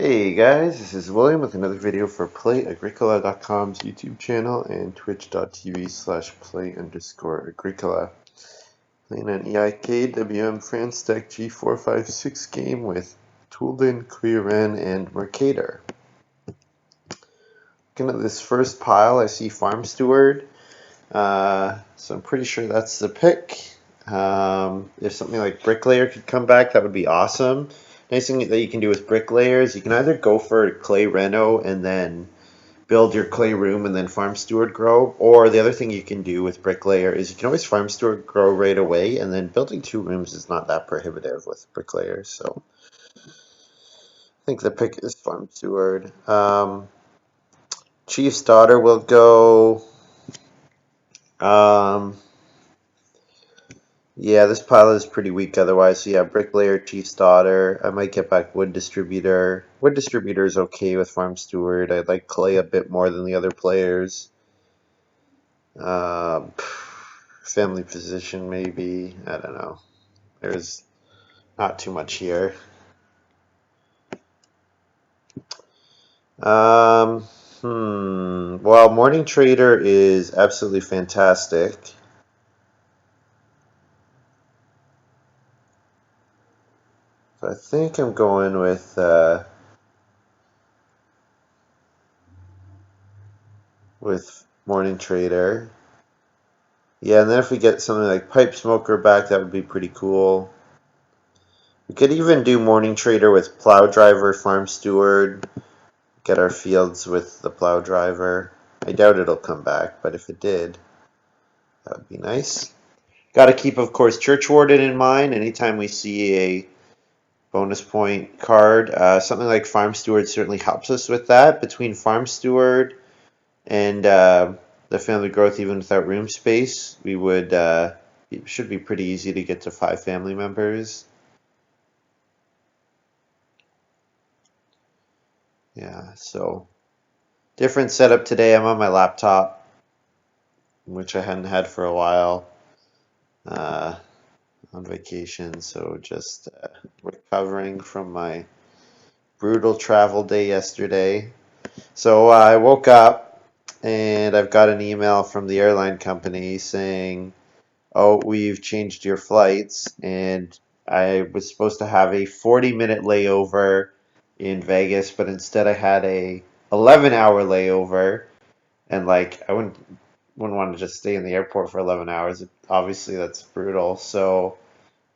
Hey guys, this is William with another video for Play-agricola.com's YouTube channel and twitch.tv/play_agricola. Playing an EIK WM France deck G456 game with Toolden, Clearan, and Machete. Looking at this first pile, I see Farm Steward, so I'm pretty sure that's the pick. If something like Bricklayer could come back, that would be awesome. Nice thing that you can do with Bricklayers, you can either go for Clay Reno and then build your clay room and then farm steward grow, or the other thing you can do with Bricklayer is you can always farm steward grow right away, and then building 2 rooms is not that prohibitive with Bricklayer, so I think the pick is farm steward. Chief's Daughter will go. Um, Yeah, this pile is pretty weak otherwise. So yeah, Bricklayer, Chief's Daughter. I might get back Wood Distributor. Wood Distributor is okay with Farm Steward. I like Clay a bit more than the other players. Um, Family Physician maybe. I don't know. There's not too much here. Um, Well, Morning Trader is absolutely fantastic. So I think I'm going with Morning Trader. Yeah, and then if we get something like Pipe Smoker back, that would be pretty cool. We could even do Morning Trader with Plow Driver, Farm Steward, get our fields with the Plow Driver. I doubt it'll come back, but if it did, that would be nice. Got to keep, of course, Church Warden in mind anytime we see a bonus point card. Something like Farm Steward certainly helps us with that. Between Farm Steward and the family growth, even without room space, we would it should be pretty easy to get to 5 family members. Yeah, so different setup today. I'm on my laptop, which I hadn't had for a while, uh, on vacation, so just recovering from my brutal travel day yesterday. So I woke up and I've got an email from the airline company saying, oh, we've changed your flights, and I was supposed to have a 40-minute layover in Vegas, but instead I had a 11-hour layover, and like I wouldn't want to just stay in the airport for 11 hours. Obviously, that's brutal. So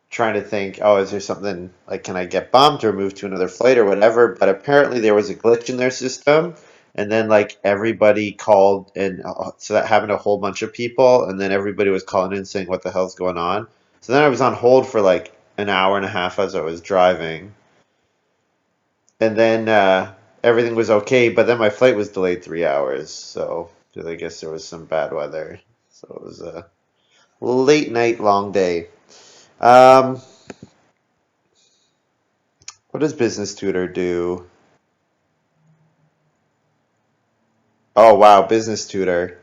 trying to think, oh, is there something like, can I get bumped or move to another flight or whatever? But apparently there was a glitch in their system, and then like everybody called, and so that happened to a whole bunch of people, and then everybody was calling in saying, what the hell's going on? So then I was on hold for like an hour and a half as I was driving, and then everything was okay, but then my flight was delayed 3 hours, so I guess there was some bad weather. So it was a late night, long day. Um, what does Business Tutor do? Oh wow, Business Tutor.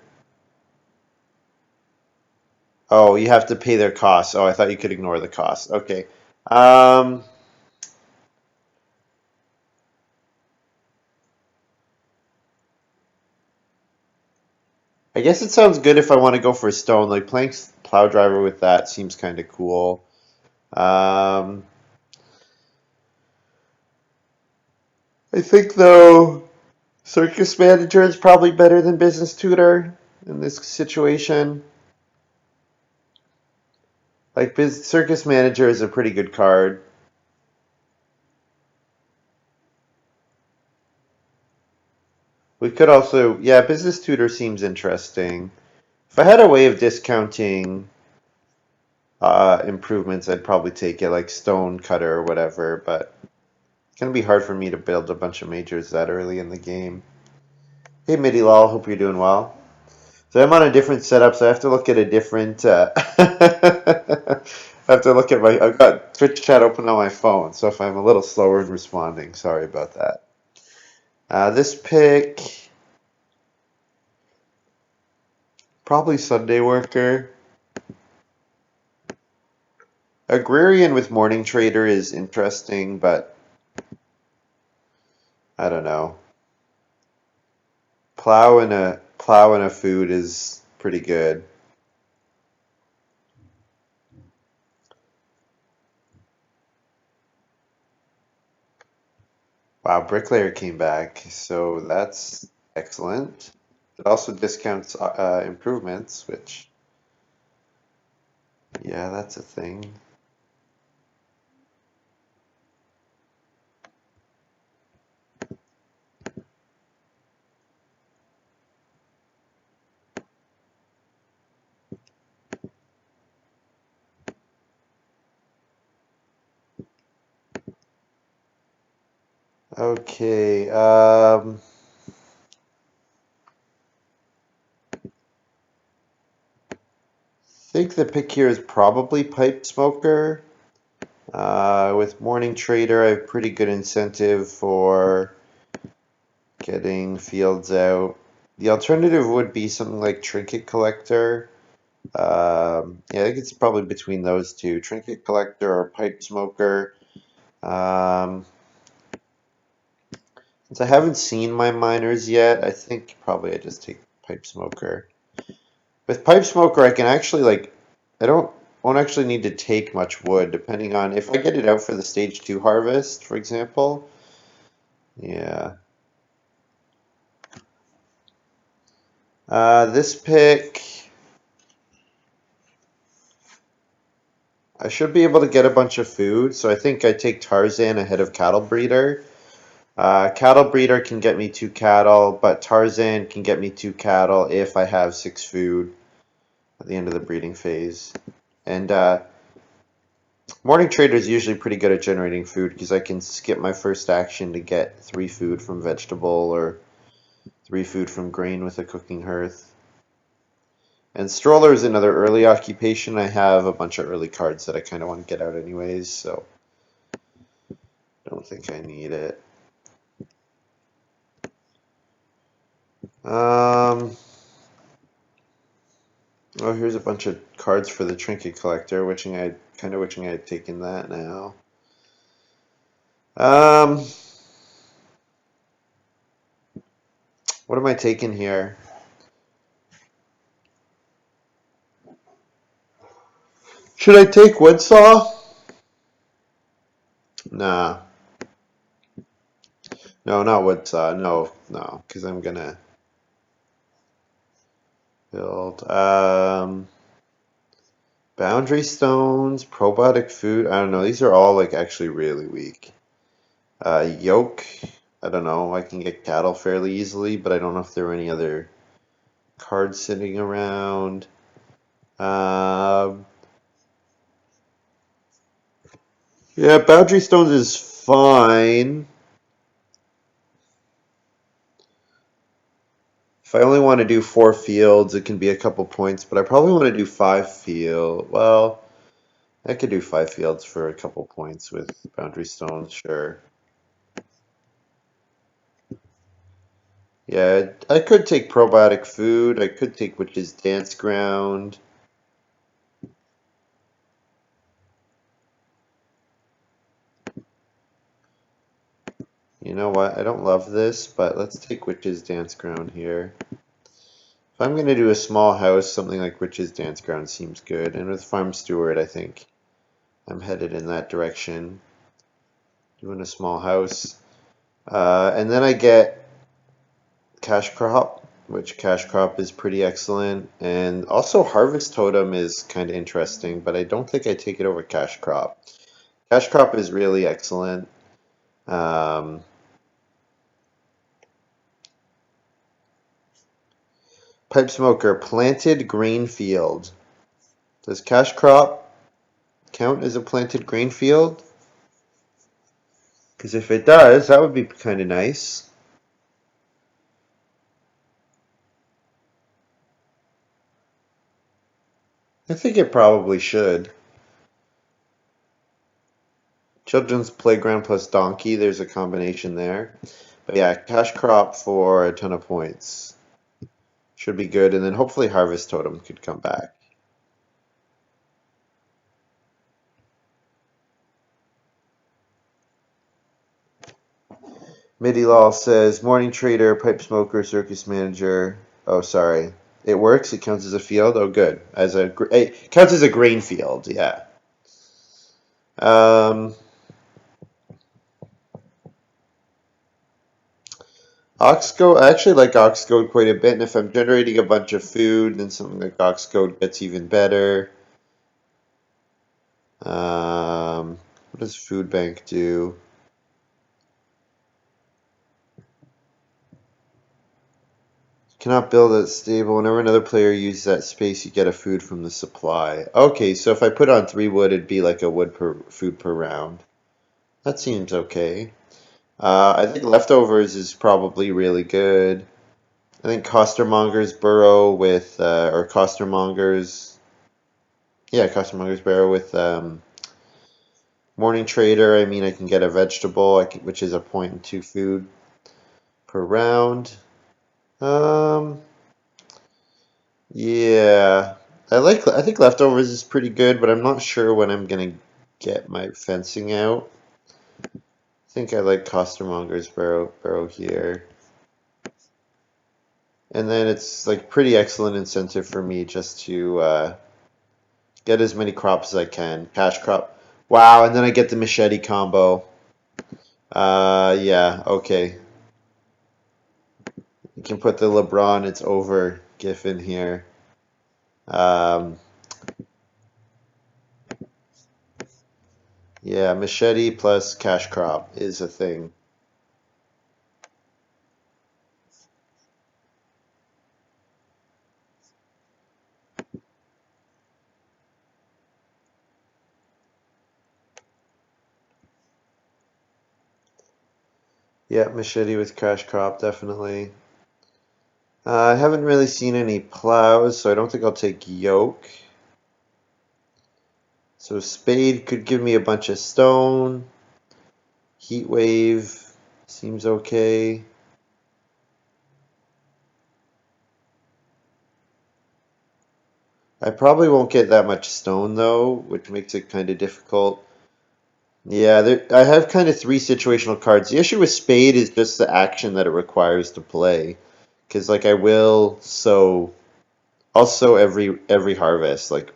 Oh, you have to pay their costs. Oh, I thought you could ignore the costs. Okay. Um, I guess it sounds good if I want to go for a stone. Like playing Plow Driver with that seems kind of cool. Um, I think though Circus Manager is probably better than Business Tutor in this situation. Like Circus Manager is a pretty good card. We could also, yeah, Business Tutor seems interesting. If I had a way of discounting improvements, I'd probably take it, like Stone Cutter or whatever, but it's going to be hard for me to build a bunch of majors that early in the game. Hey, Midilal, hope you're doing well. So I'm on a different setup, so I have to look at a different. I have to look at my. I've got Twitch chat open on my phone, so if I'm a little slower in responding, sorry about that. This pick, probably Sunday Worker. Agrarian with Morning Trader is interesting, but I don't know. Plow in a food is pretty good. Wow, Bricklayer came back, so that's excellent. It also discounts improvements, which, yeah, that's a thing. Okay, I think the pick here is probably Pipe Smoker. With Morning Trader, I have pretty good incentive for getting fields out. The alternative would be something like Trinket Collector. Yeah, I think it's probably between those two, Trinket Collector or Pipe Smoker. Um, since I haven't seen my miners yet, I think probably I just take Pipe Smoker. With Pipe Smoker, I can actually I won't actually need to take much wood, depending on if I get it out for the stage 2 harvest, for example. Yeah. This pick, I should be able to get a bunch of food, so I think I take Tarzan ahead of Cattle Breeder. Cattle Breeder can get me 2 cattle, but Tarzan can get me 2 cattle if I have 6 food at the end of the breeding phase. And Morning Trader is usually pretty good at generating food because I can skip my first action to get 3 food from vegetable or 3 food from grain with a cooking hearth. And Stroller is another early occupation. I have a bunch of early cards that I kind of want to get out anyways, so I don't think I need it. Um, oh, here's a bunch of cards for the Trinket Collector, wishing I had taken that now. Um, what am I taking here? Should I take Woodsaw? Nah, no, not Woodsaw. No, because I'm gonna build. Boundary Stones, Probiotic Food. I don't know. These are all actually really weak. Yoke. I don't know. I can get cattle fairly easily, but I don't know if there are any other cards sitting around. Um, yeah, Boundary Stones is fine. If I only want to do 4 fields, it can be a couple points, but I probably want to do 5 field. Well, I could do 5 fields for a couple points with Boundary Stones, sure. Yeah, I could take Probiotic Food. I could take Witch's Dance Ground. You know what? I don't love this, but let's take Witch's Dance Ground here. If I'm going to do a small house, something like Witch's Dance Ground seems good. And with Farm Steward, I think I'm headed in that direction. Doing a small house. And then I get Cash Crop, which Cash Crop is pretty excellent. And also Harvest Totem is kind of interesting, but I don't think I take it over Cash Crop. Cash Crop is really excellent. Um, Pipe Smoker, Planted Grain Field. Does Cash Crop count as a planted grain field? Because if it does, that would be kind of nice. I think it probably should. Children's Playground plus Donkey, there's a combination there. But yeah, Cash Crop for a ton of points. Should be good, and then hopefully Harvest Totem could come back. Midilal says morning trader, pipe smoker, circus manager. Oh, sorry. It works. It counts as a field. Oh, good. It counts as a grain field. Yeah. Um, Oxcode. I actually like Oxcode quite a bit, and if I'm generating a bunch of food, then something like Oxcode gets even better. What does Food Bank do? Cannot build a stable. Whenever another player uses that space, you get a food from the supply. Okay, so if I put on 3 wood, it'd be like a wood per food per round. That seems okay. I think leftovers is probably really good. I think costermonger's burrow with or costermonger's costermonger's burrow with morning trader. I mean, I can get a vegetable, which is a 0.2 food per round. Um, yeah, I think leftovers is pretty good, but I'm not sure when I'm gonna get my fencing out. I think I like costermonger's burrow here. And then it's like pretty excellent incentive for me just to get as many crops as I can. Cash crop. Wow, and then I get the machete combo. Yeah, okay. You can put the LeBron, it's over gif in here. Um, yeah, machete plus cash crop is a thing. Yeah, machete with cash crop, definitely. I haven't really seen any plows, so I don't think I'll take yoke. So spade could give me a bunch of stone. Heat wave seems okay. I probably won't get that much stone though, which makes it kind of difficult. Yeah, I have kind of 3 situational cards. The issue with spade is just the action that it requires to play. Because like I'll sow every harvest, like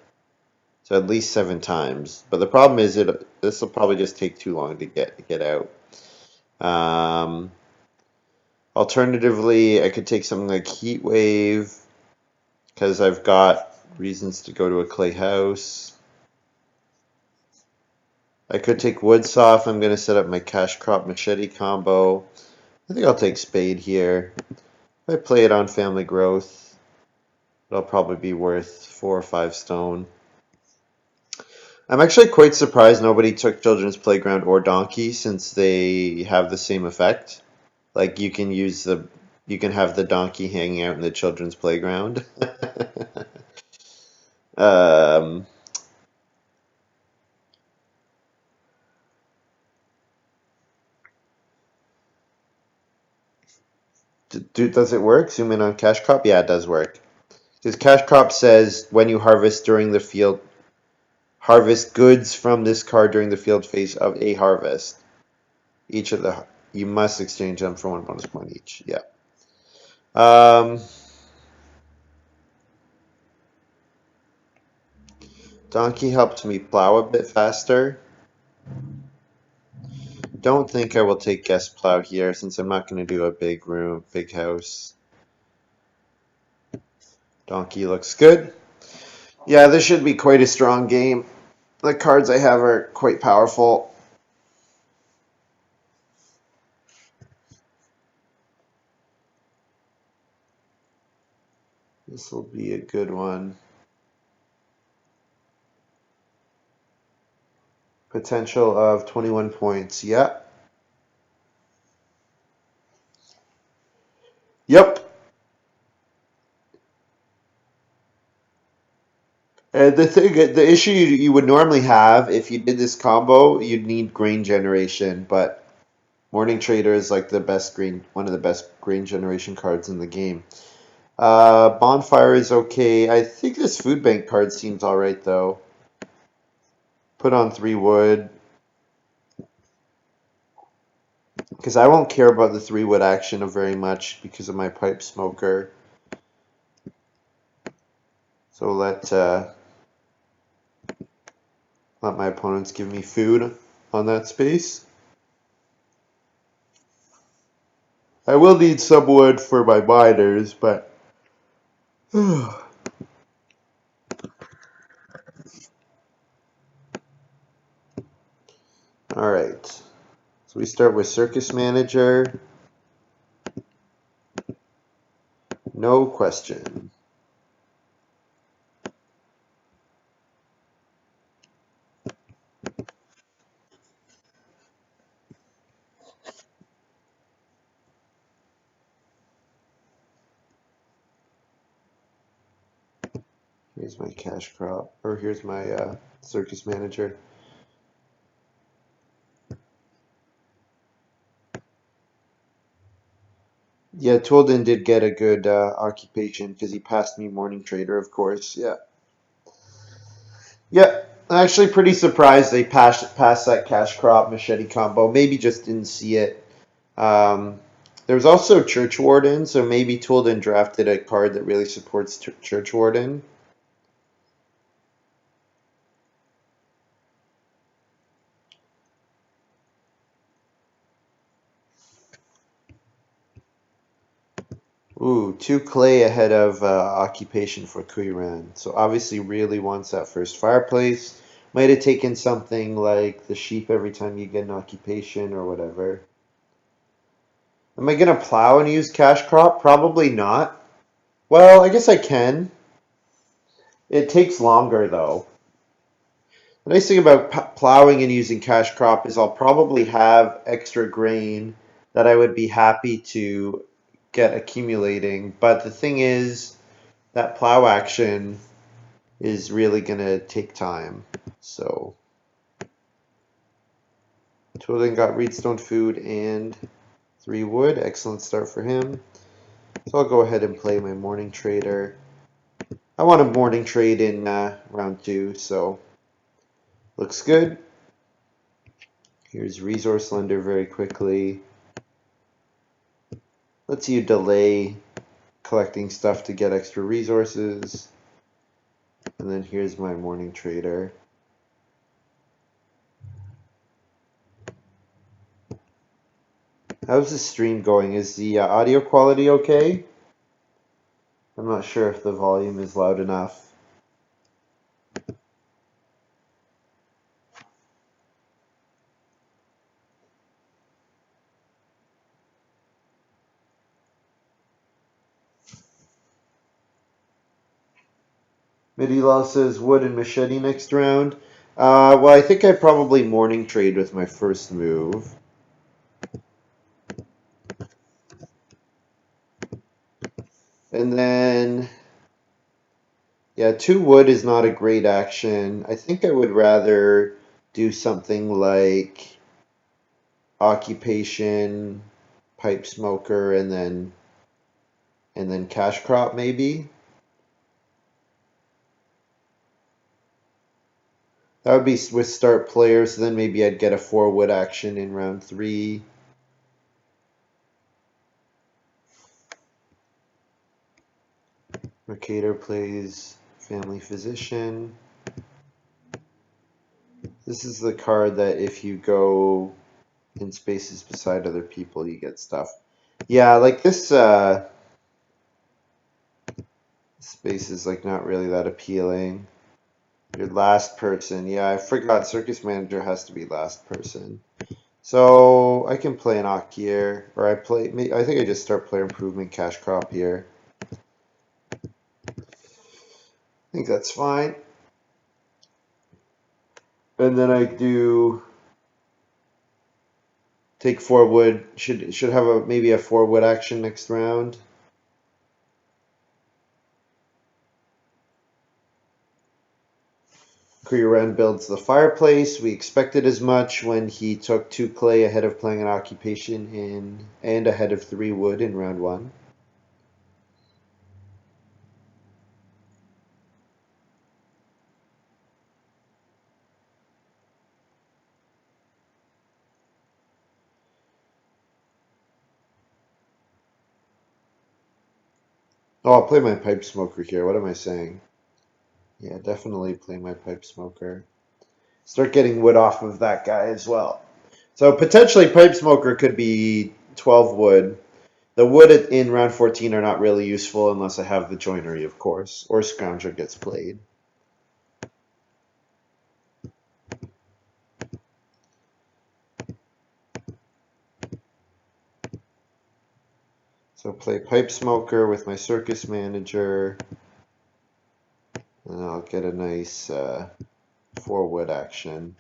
so at least 7 times. But the problem is this will probably just take too long to get out. Um, Alternatively, I could take something like heat wave because I've got reasons to go to a clay house. I could take woodsoft. I'm going to set up my cash crop machete combo. I think I'll take spade here. If I play it on family growth, it'll probably be worth 4 or 5 stone. I'm actually quite surprised nobody took Children's Playground or Donkey since they have the same effect. Like you can have the donkey hanging out in the children's playground. um, does it work? Zoom in on cash crop. Yeah, it does work. Because cash crop says when you harvest during the field, harvest goods from this card during the field phase of a harvest. Each of the you must exchange them for 1 bonus point each. Yeah. Um, Donkey helped me plow a bit faster. Don't think I will take guest plow here since I'm not going to do a big room, big house. Donkey looks good. Yeah, this should be quite a strong game. The cards I have are quite powerful. This will be a good one. Potential of 21 points. Yep. Yep. The issue you would normally have if you did this combo, you'd need grain generation, but Morning Trader is like one of the best grain generation cards in the game. Bonfire is okay. I think this food bank card seems alright though. Put on 3 wood. because I won't care about the 3-wood action very much because of my pipe smoker. So let my opponents give me food on that space. I will need some wood for my miners, but all right. So we start with Circus Manager. No question. Here's my cash crop, or here's my Circus Manager. Yeah, Tolden did get a good occupation because he passed me Morning Trader, of course. Yeah. Yeah, I'm actually pretty surprised they passed that cash crop machete combo. Maybe just didn't see it. Um, there was also Church Warden, so maybe Tolden drafted a card that really supports Church Warden. Ooh, 2 clay ahead of occupation for Kuiran. So obviously really wants that first fireplace. Might have taken something like the sheep every time you get an occupation or whatever. Am I going to plow and use cash crop? Probably not. Well, I guess I can. It takes longer though. The nice thing about plowing and using cash crop is I'll probably have extra grain that I would be happy to get accumulating. But the thing is, that plow action is really going to take time. So, Twilling got Reedstone food and 3 wood. Excellent start for him. So I'll go ahead and play my Morning Trader. I want a morning trade in round 2, so looks good. Here's Resource Lender very quickly. Lets you delay collecting stuff to get extra resources. And then here's my Morning Trader. How's the stream going? Is the audio quality okay? I'm not sure if the volume is loud enough. Midilal says wood and machete next round. Well, I think I probably morning trade with my first move. And then, yeah, 2 wood is not a great action. I think I would rather do something like occupation, pipe smoker, and then cash crop maybe. That would be with start players. So then maybe I'd get a 4 wood action in round 3. Mercator plays Family Physician. This is the card that if you go in spaces beside other people, you get stuff. Yeah, like this space is like not really that appealing. Your last person. Yeah, I forgot Circus Manager has to be last person. So I can play an Ak here, or I think I just start player improvement cash crop here. I think that's fine. And then I do take 4 wood. Should have maybe a 4 wood action next round. Kuiran builds the fireplace. We expected as much when he took 2 clay ahead of playing an occupation in and ahead of 3 wood in round 1. Oh, I'll play my pipe smoker here. What am I saying? Yeah, definitely play my pipe smoker. Start getting wood off of that guy as well. So potentially pipe smoker could be 12 wood. The wood in round 14 are not really useful unless I have the joinery, of course, or Scrounger gets played. So play pipe smoker with my circus manager, and I'll get a nice 4 wood action.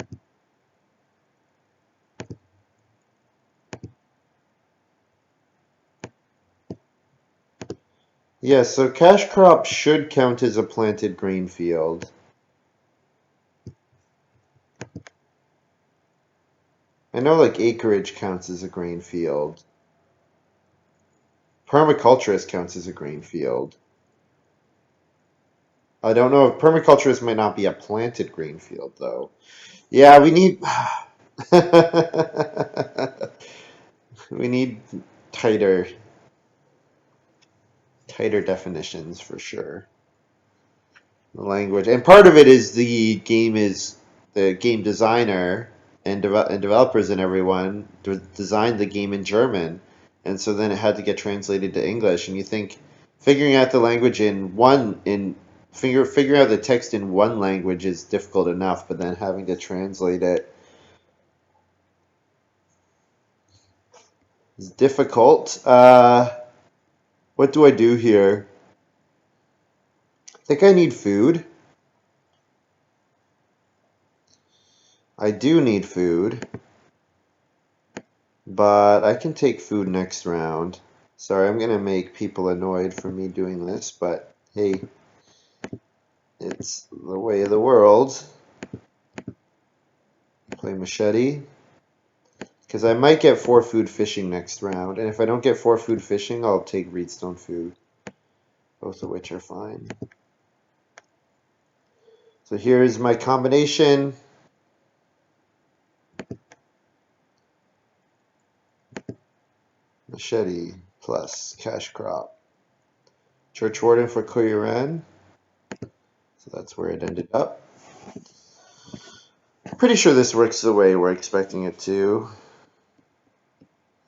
Yeah, so cash crop should count as a planted grain field. I know like acreage counts as a grain field. Permaculturist counts as a grain field. I don't know if permaculturist might not be a planted grain field though. Yeah, we need we need tighter definitions for sure. The language, and part of it is the game designer and developers and everyone designed the game in German, and so then it had to get translated to English. And you think figuring out the language in one in figuring out the text in one language is difficult enough, but then having to translate it is difficult. What do I do here? I think I need food. I do need food, but I can take food next round. Sorry, I'm gonna make people annoyed for me doing this, but hey, it's the way of the world. Play Machete, because I might get 4 food fishing next round, and if I don't get 4 food fishing, I'll take Reedstone food, both of which are fine. So here's my combination. Machete plus cash crop. Church Warden for Koyuran. So that's where it ended up. Pretty sure this works the way we're expecting it to.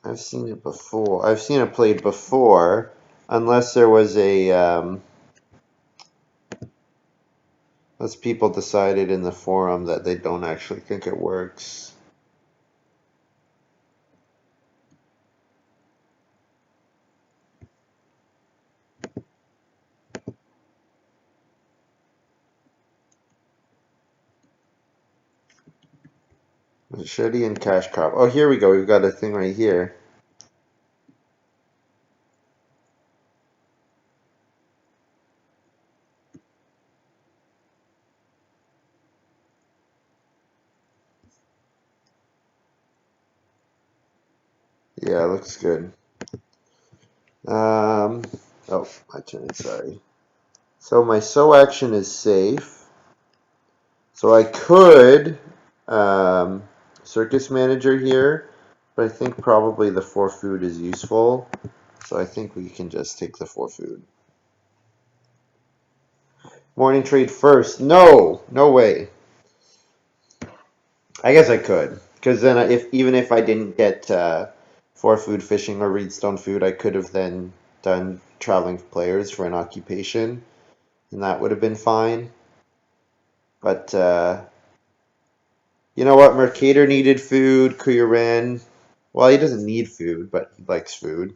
I've seen it before. I've seen it played before, unless there was unless people decided in the forum that they don't actually think it works. Machete and cash crop. Oh, here we go. We've got a thing right here. Yeah, looks good. Oh, my turn. Sorry. So my sow action is safe. So I could circus manager here, but I think probably the 4 food is useful. So I think we can just take the 4 food. Morning trade first. No, no way. I guess I could, because then if even if I didn't get 4 food fishing or Reedstone food, I could have then done traveling players for an occupation, and that would have been fine. But you know what? Mercator needed food. Kuyaran, well, he doesn't need food, but he likes food.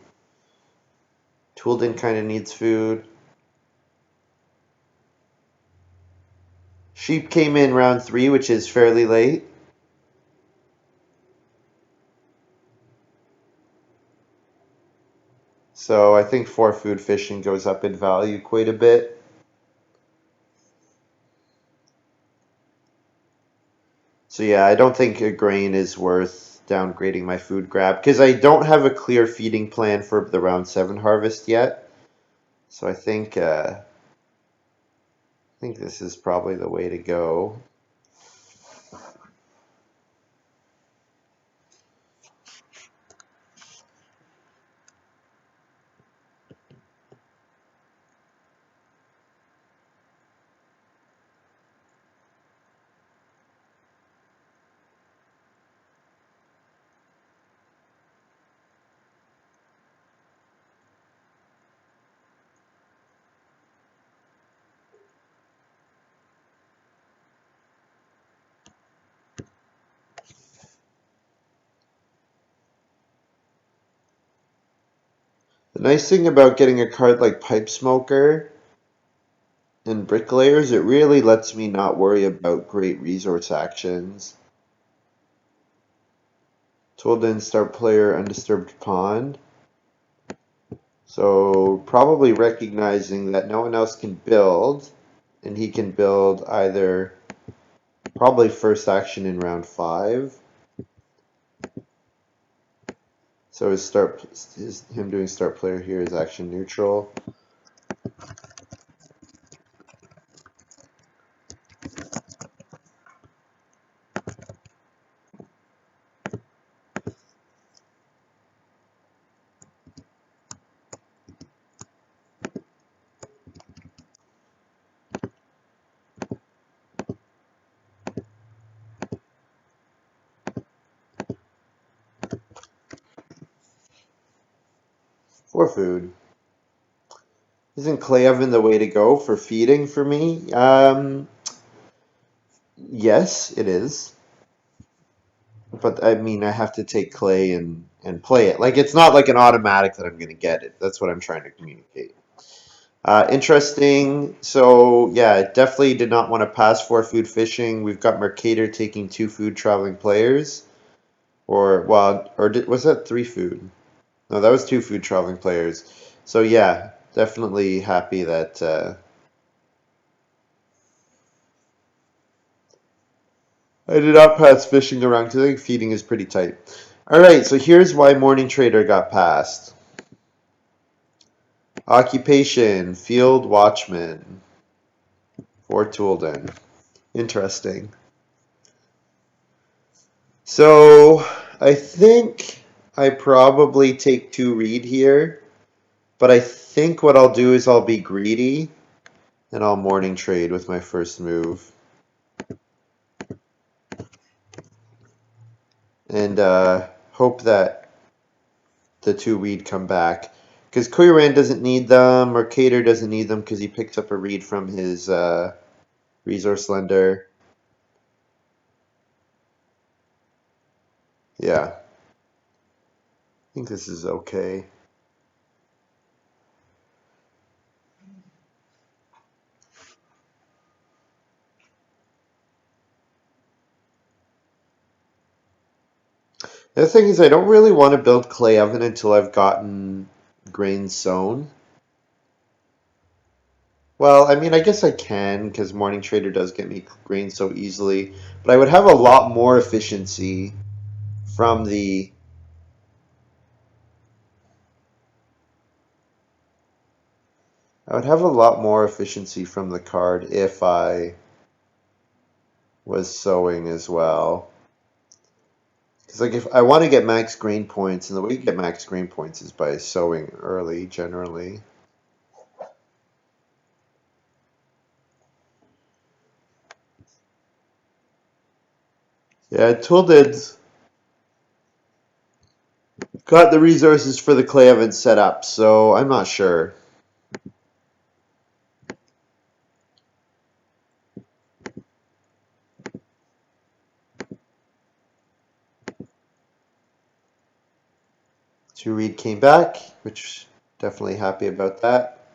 Toolden kind of needs food. Sheep came in round 3, which is fairly late. So I think 4 food fishing goes up in value quite a bit. So yeah, I don't think a grain is worth downgrading my food grab because I don't have a clear feeding plan for the round 7 harvest yet. So I think this is probably the way to go. The nice thing about getting a card like Pipe Smoker and Bricklayers, it really lets me not worry about great resource actions. Told in start player undisturbed pond. So probably recognizing that no one else can build, and he can build either probably first action in round 5. So him doing start player here is action neutral. For food. Isn't clay oven the way to go for feeding for me? Yes, it is. But I mean, I have to take clay and play it. Like, it's not like an automatic that I'm going to get it. That's what I'm trying to communicate. Interesting. So, yeah, definitely did not want to pass 4 food fishing. We've got Mercator taking 2 food traveling players. Was that 3 food? No, that was 2 food traveling players. So, yeah, definitely happy that I did not pass fishing around because I think feeding is pretty tight. All right, so here's why Morning Trader got passed. Occupation, field watchman for Toolden. Interesting. So I think I probably take 2 read here, but I think what I'll do is I'll be greedy and I'll morning trade with my first move. And hope that the 2 read come back. Because Kuiran doesn't need them, or Cater doesn't need them because he picks up a read from his resource lender. Yeah, I think this is okay. The other thing is I don't really want to build clay oven until I've gotten grain sown. Well, I mean, I guess I can because Morning Trader does get me grain so easily, but I would have a lot more efficiency from the I would have a lot more efficiency from the card if I was sowing as well. Because like if I want to get max grain points, and the way you get max grain points is by sowing early generally. Yeah, Toolded's got the resources for the clay oven set up, so I'm not sure. Two read came back, which definitely happy about that.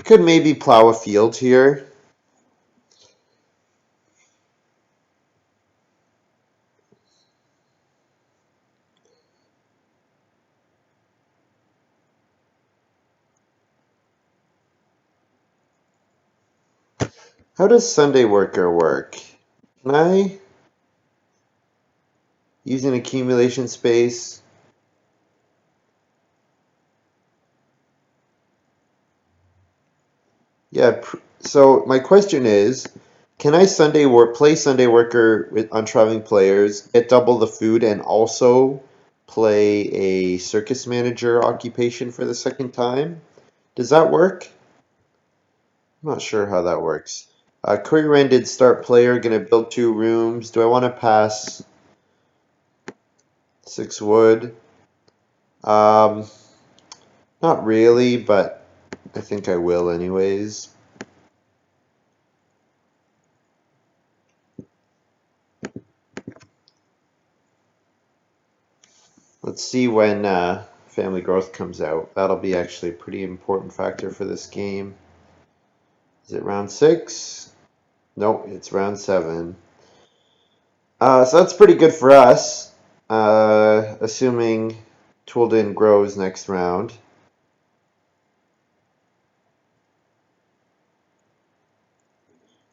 Could maybe plow a field here. How does Sunday Worker work? Can I use an accumulation space? Yeah, so my question is, can I play Sunday Worker on traveling players, get double the food, and also play a circus manager occupation for the second time? Does that work? I'm not sure how that works. Query rented start player, gonna build 2 rooms. Do I want to pass 6 wood? Um, Not really, but I think I will anyways. Let's see when family growth comes out. That'll be actually a pretty important factor for this game. Is it round 6? Nope, it's round 7. So that's pretty good for us, assuming Toolden grows next round.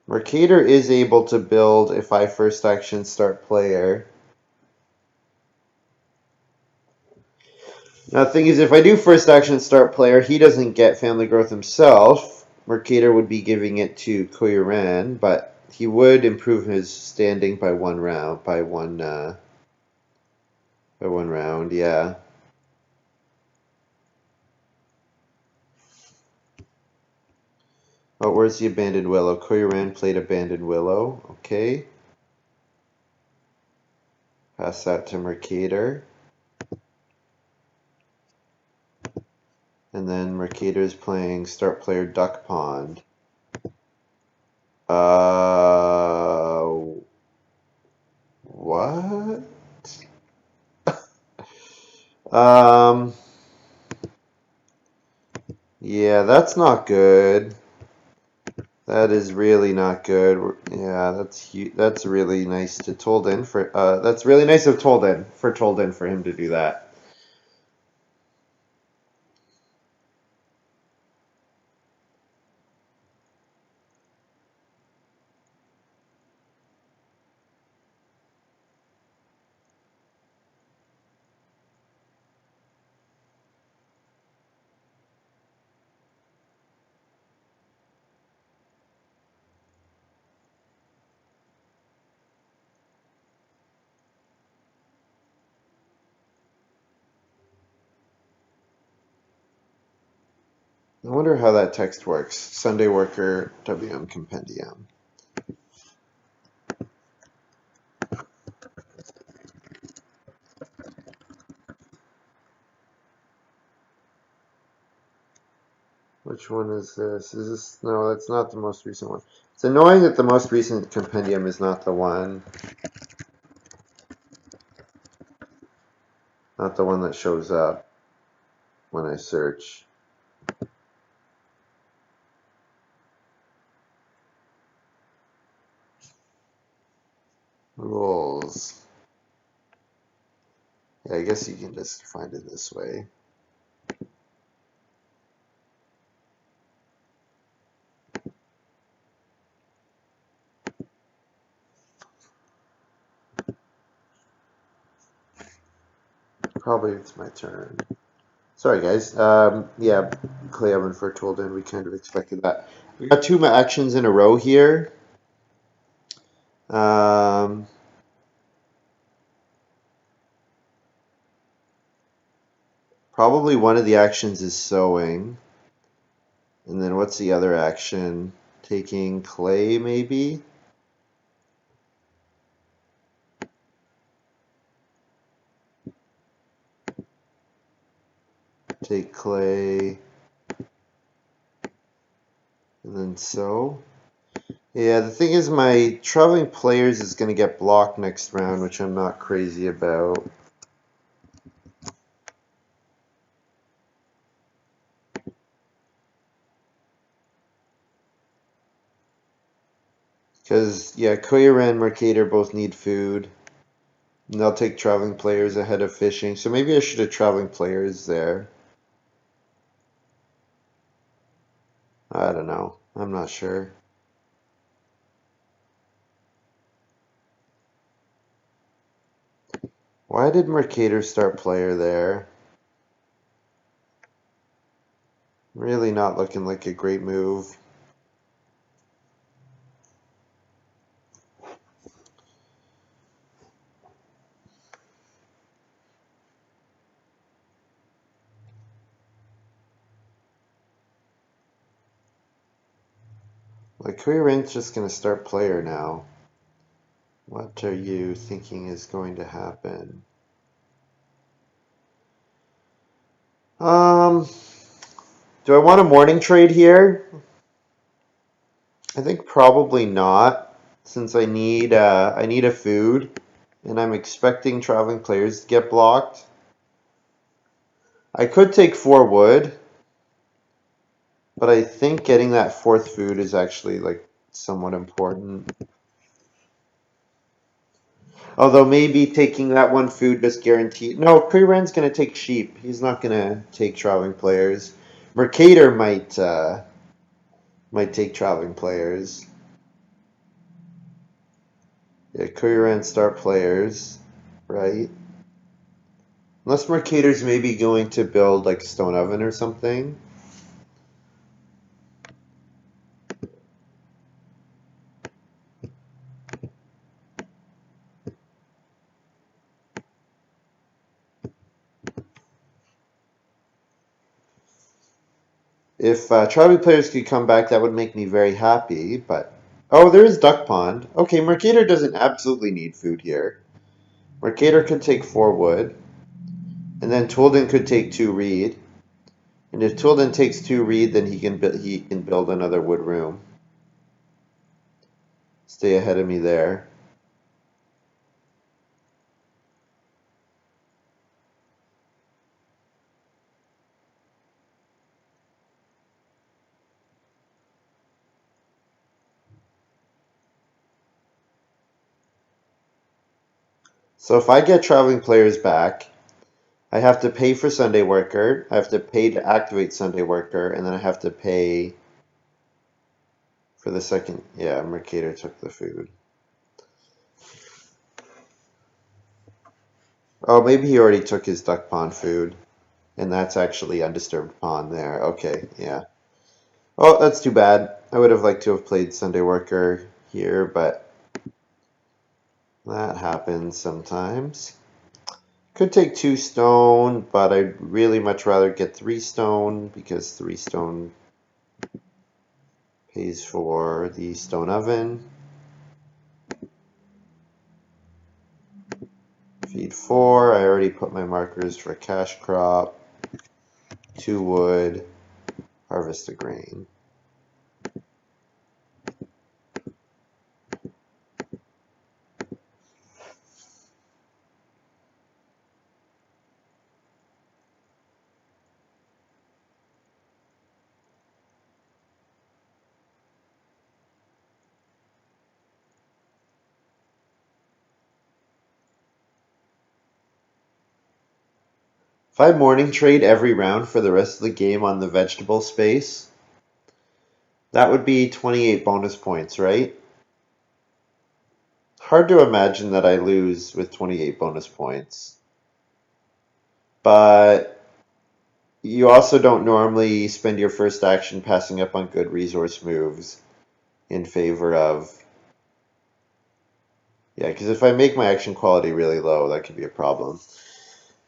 Mercator is able to build if I first action start player. Now the thing is, if I do first action start player, he doesn't get family growth himself. Mercator would be giving it to Koyoran, but he would improve his standing by one round, by one round, yeah. Oh, where's the Abandoned Willow? Koyoran played Abandoned Willow. Okay. Pass that to Mercator. And then Mercator's playing start player Duck Pond. What? Um, yeah, that's not good. That is really not good. Yeah, that's really nice to Tolden for that's really nice of Tolden for him to do that. I wonder how that text works. Sunday Worker WM Compendium. Which one is this? Is this no, that's not the most recent one. It's annoying that the most recent compendium is not the one. Not the one that shows up when I search. Rules. Yeah, I guess you can just find it this way. Probably it's my turn. Sorry, guys. Yeah, Clay Oven for Tolden. We kind of expected that. We got 2 actions in a row here. Probably one of the actions is sewing. And then what's the other action? Taking clay, maybe? Take clay. And then sew. Yeah, the thing is my traveling players is going to get blocked next round, which I'm not crazy about. Because, yeah, Koyura and Mercator both need food. And they'll take traveling players ahead of fishing. So maybe I should have traveling players there. I don't know. I'm not sure. Why did Mercator start player there? Really not looking like a great move. Like, Koyuran's just going to start player now. What are you thinking is going to happen? Do I want a morning trade here? I think probably not, since I need a food, and I'm expecting traveling players to get blocked. I could take 4 wood, but I think getting that 4th food is actually like somewhat important. Although maybe taking that 1 food just guaranteed. No, Kuiran's gonna take sheep. He's not gonna take traveling players. Mercator might take traveling players. Yeah, Kuiran start players, right? Unless Mercator's maybe going to build like stone oven or something. If traveling players could come back, that would make me very happy, but... Oh, there is Duck Pond. Okay, Mercator doesn't absolutely need food here. Mercator could take 4 wood, and then Toolden could take 2 reed. And if Toolden takes 2 reed, then he can build another wood room. Stay ahead of me there. So if I get traveling players back, I have to pay for Sunday Worker, I have to pay to activate Sunday Worker, and then I have to pay for the second. Yeah, Mercator took the food. Oh, maybe he already took his duck pond food, and that's actually undisturbed pond there. Okay, yeah. Oh, that's too bad. I would have liked to have played Sunday Worker here, but that happens sometimes. Could take 2 stone, but I'd really much rather get 3 stone because 3 stone pays for the stone oven. Feed 4. I already put my markers for cash crop. 2 wood. Harvest the grain. If I morning trade every round for the rest of the game on the vegetable space, that would be 28 bonus points, right? Hard to imagine that I lose with 28 bonus points. But you also don't normally spend your first action passing up on good resource moves in favor of... Yeah, because if I make my action quality really low, that could be a problem.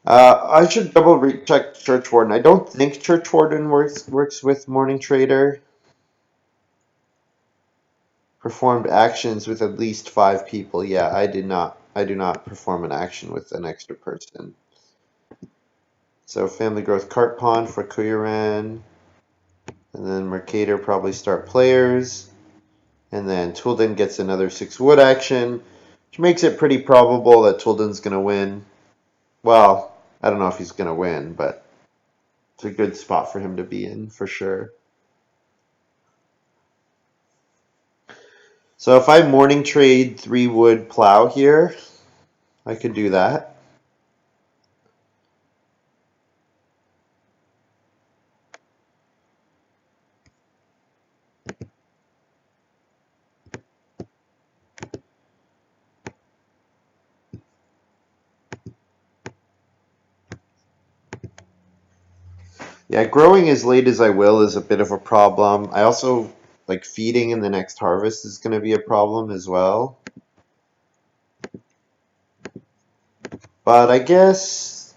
I should double check Church Warden. I don't think Church Warden works with Morning Trader. Performed actions with at least 5 people. Yeah, I do not perform an action with an extra person. So Family Growth Cart Pond for Kuyaran. And then Mercator probably start players. And then Toolden gets another 6 wood action, which makes it pretty probable that Toolden's going to win. Well, I don't know if he's going to win, but it's a good spot for him to be in for sure. So if I morning trade 3 wood plow here, I could do that. Yeah, growing as late as I will is a bit of a problem. I also like feeding in the next harvest is going to be a problem as well. But I guess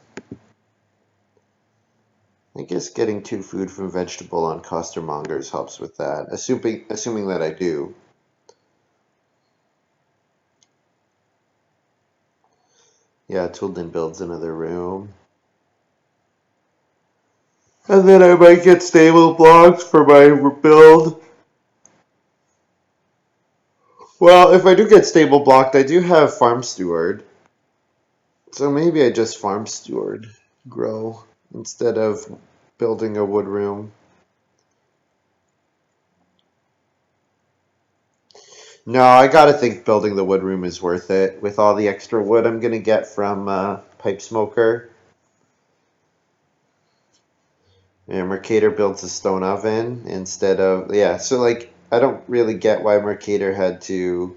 getting 2 food from vegetable on costermongers helps with that. Assuming that I do. Yeah, Toolden builds another room. And then I might get stable blocks for my build. Well, if I do get stable blocked, I do have Farm Steward. So maybe I just Farm Steward grow. instead of building a wood room. No, I gotta think building the wood room is worth it with all the extra wood I'm gonna get from pipe smoker. Yeah, Mercator builds a stone oven instead of, yeah, so like I don't really get why Mercator had to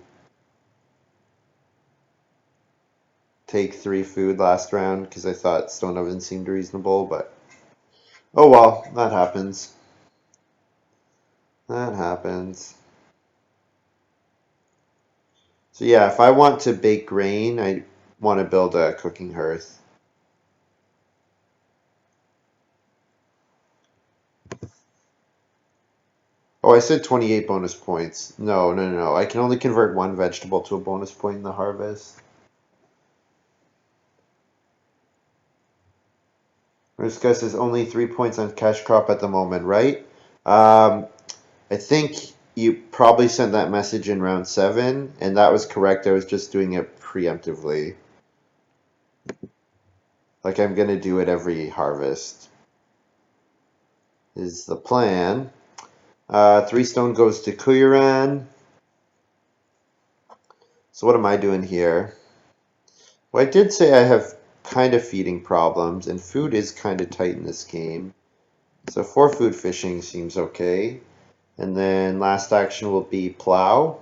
take 3 food last round because I thought stone oven seemed reasonable, but oh well, that happens. That happens. So yeah, if I want to bake grain, I want to build a cooking hearth. Oh, I said 28 bonus points. No, no, no, no. I can only convert one vegetable to a bonus point in the harvest. This guy says only 3 points on cash crop at the moment, right? Um, I think you probably sent that message in round 7, and that was correct. I was just doing it preemptively. Like I'm gonna do it every harvest, is the plan. 3 stone goes to Kuyaran. So what am I doing here? Well, I did say I have kind of feeding problems, and food is kind of tight in this game. So 4 food fishing seems okay. And then last action will be plow.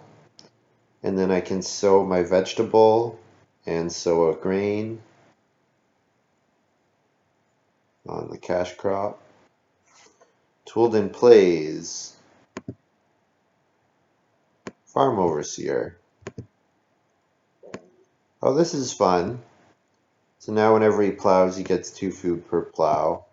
And then I can sow my vegetable and sow a grain on the cash crop. Toolden plays farm overseer. Oh, this is fun. So now whenever he plows, he gets 2 food per plow.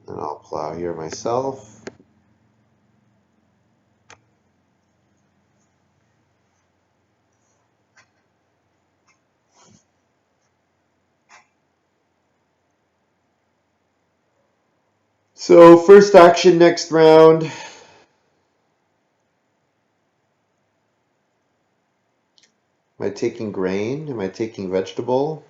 And I'll plow here myself. So first action next round. Am I taking grain? Am I taking vegetable?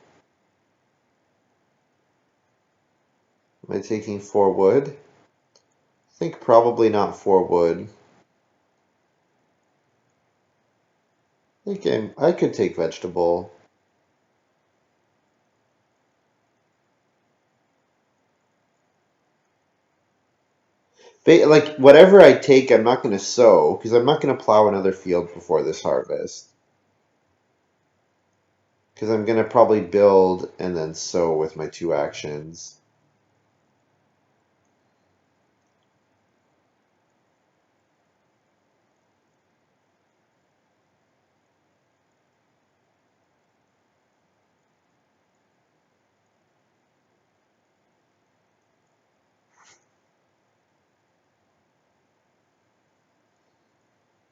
Am I taking 4 wood? I think probably not 4 wood. I could take vegetable. Like whatever I take, I'm not going to sow because I'm not going to plow another field before this harvest. Because I'm going to probably build and then sow with my 2 actions.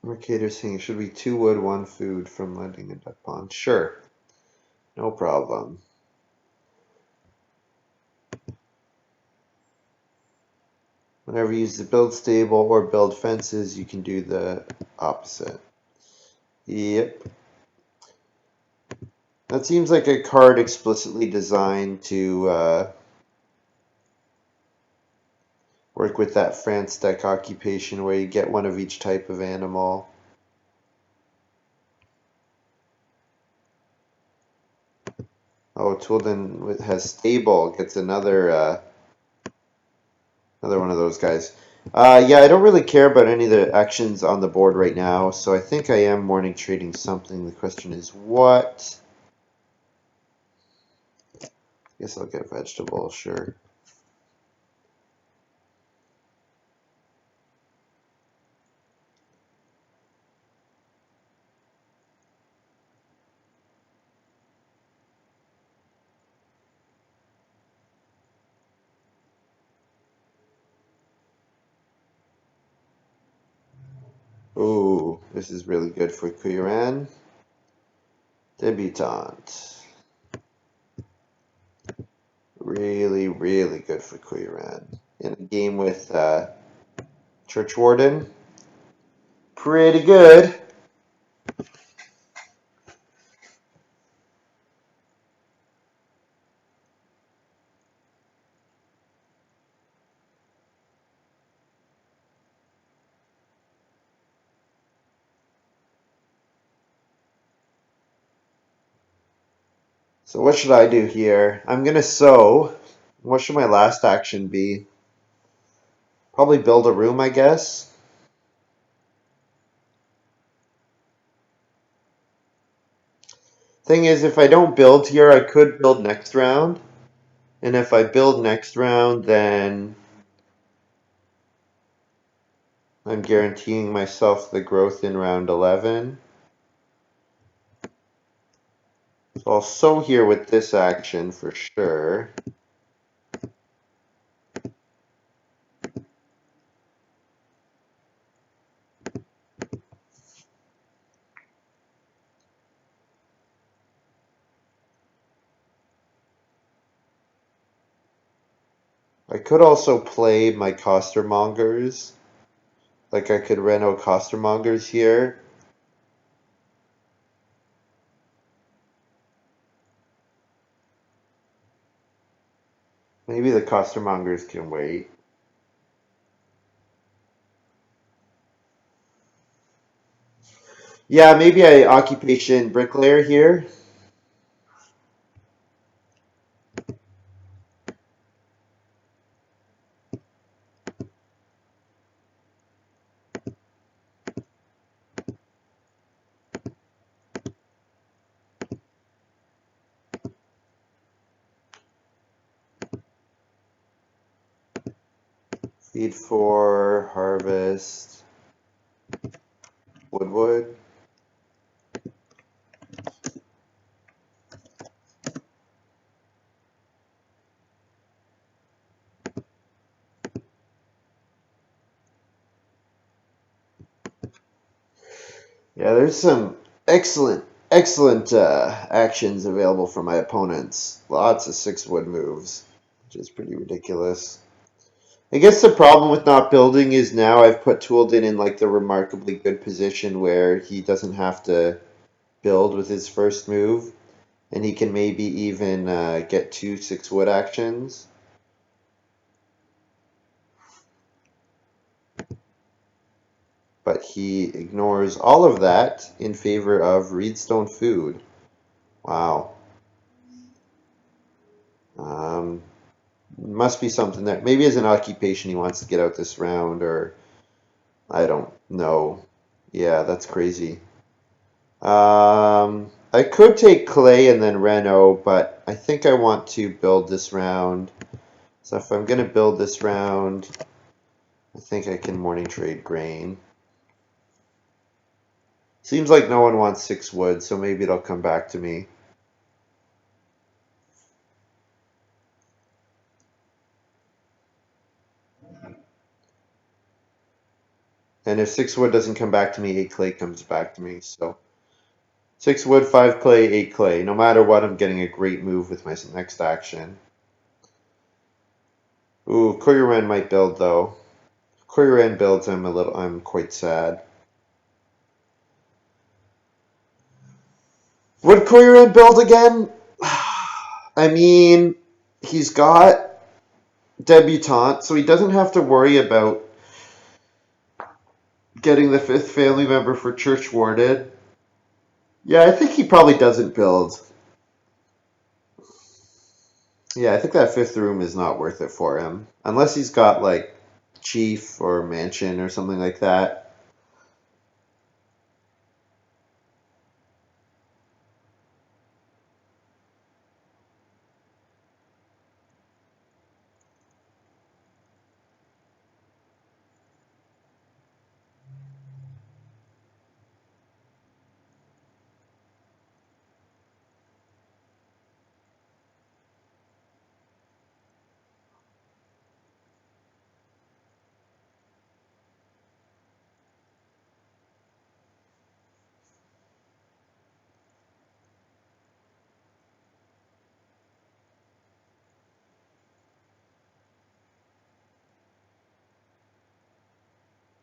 Mercator saying it should be 2 wood, 1 food from landing in duck pond. Sure, no problem. Whenever you use the build stable or build fences, you can do the opposite. Yep. That seems like a card explicitly designed to work with that France deck occupation where you get one of each type of animal. Oh, Toolden has stable, gets another one of those guys. Yeah, I don't really care about any of the actions on the board right now, so I think I am morning trading something. The question is what? I guess I'll get vegetable, sure. Ooh, this is really good for Kuiran. Debutante. Really, really good for Kuiran. In a game with Church Warden, pretty good. So what should I do here? I'm gonna sow. What should my last action be? Probably build a room, I guess. Thing is, if I don't build here, I could build next round. And if I build next round, then I'm guaranteeing myself the growth in round 11. So I'll sow here with this action for sure. I could also play my costermongers. Like I could reno costermongers here. Maybe the costermongers can wait. Yeah, maybe I occupation bricklayer here. Feed for harvest woodwood. Yeah, there's some excellent actions available for my opponents. Lots of 6 wood moves, which is pretty ridiculous. I guess the problem with not building is now I've put Toolden in like the remarkably good position where he doesn't have to build with his first move, and he can maybe even get 2 6 wood actions. But he ignores all of that in favor of Reedstone Food. Wow. Um, Must be something there. Maybe as an occupation he wants to get out this round, or I don't know. Yeah, that's crazy. I could take clay and then reno, but I think I want to build this round. So if I'm going to build this round, I think I can morning trade grain. Seems like no one wants 6 wood, so maybe it'll come back to me. And if 6 wood doesn't come back to me, 8 clay comes back to me. So 6 wood, 5 clay, 8 clay. No matter what, I'm getting a great move with my next action. Ooh, Koyuren might build though. If Koyuren builds, I'm quite sad. Would Koyuren build again? I mean, he's got debutante, so he doesn't have to worry about getting the 5th family member for church warded. Yeah, I think he probably doesn't build. Yeah, I think that 5th room is not worth it for him. Unless he's got like chief or mansion or something like that.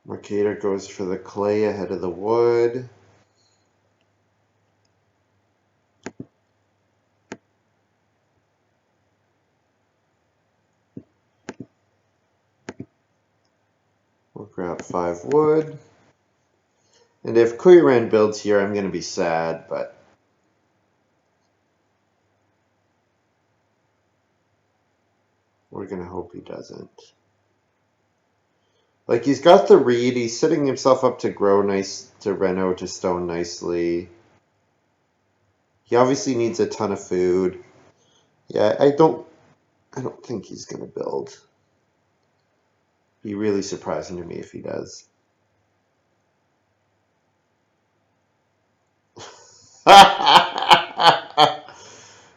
Mercator goes for the clay ahead of the wood. 5 wood. And if Kuiren builds here, I'm going to be sad, but we're going to hope he doesn't. Like, he's got the reed. He's setting himself up to grow nice, to reno to stone nicely. He obviously needs a ton of food. Yeah, I don't think he's going to build. Be really surprising to me if he does.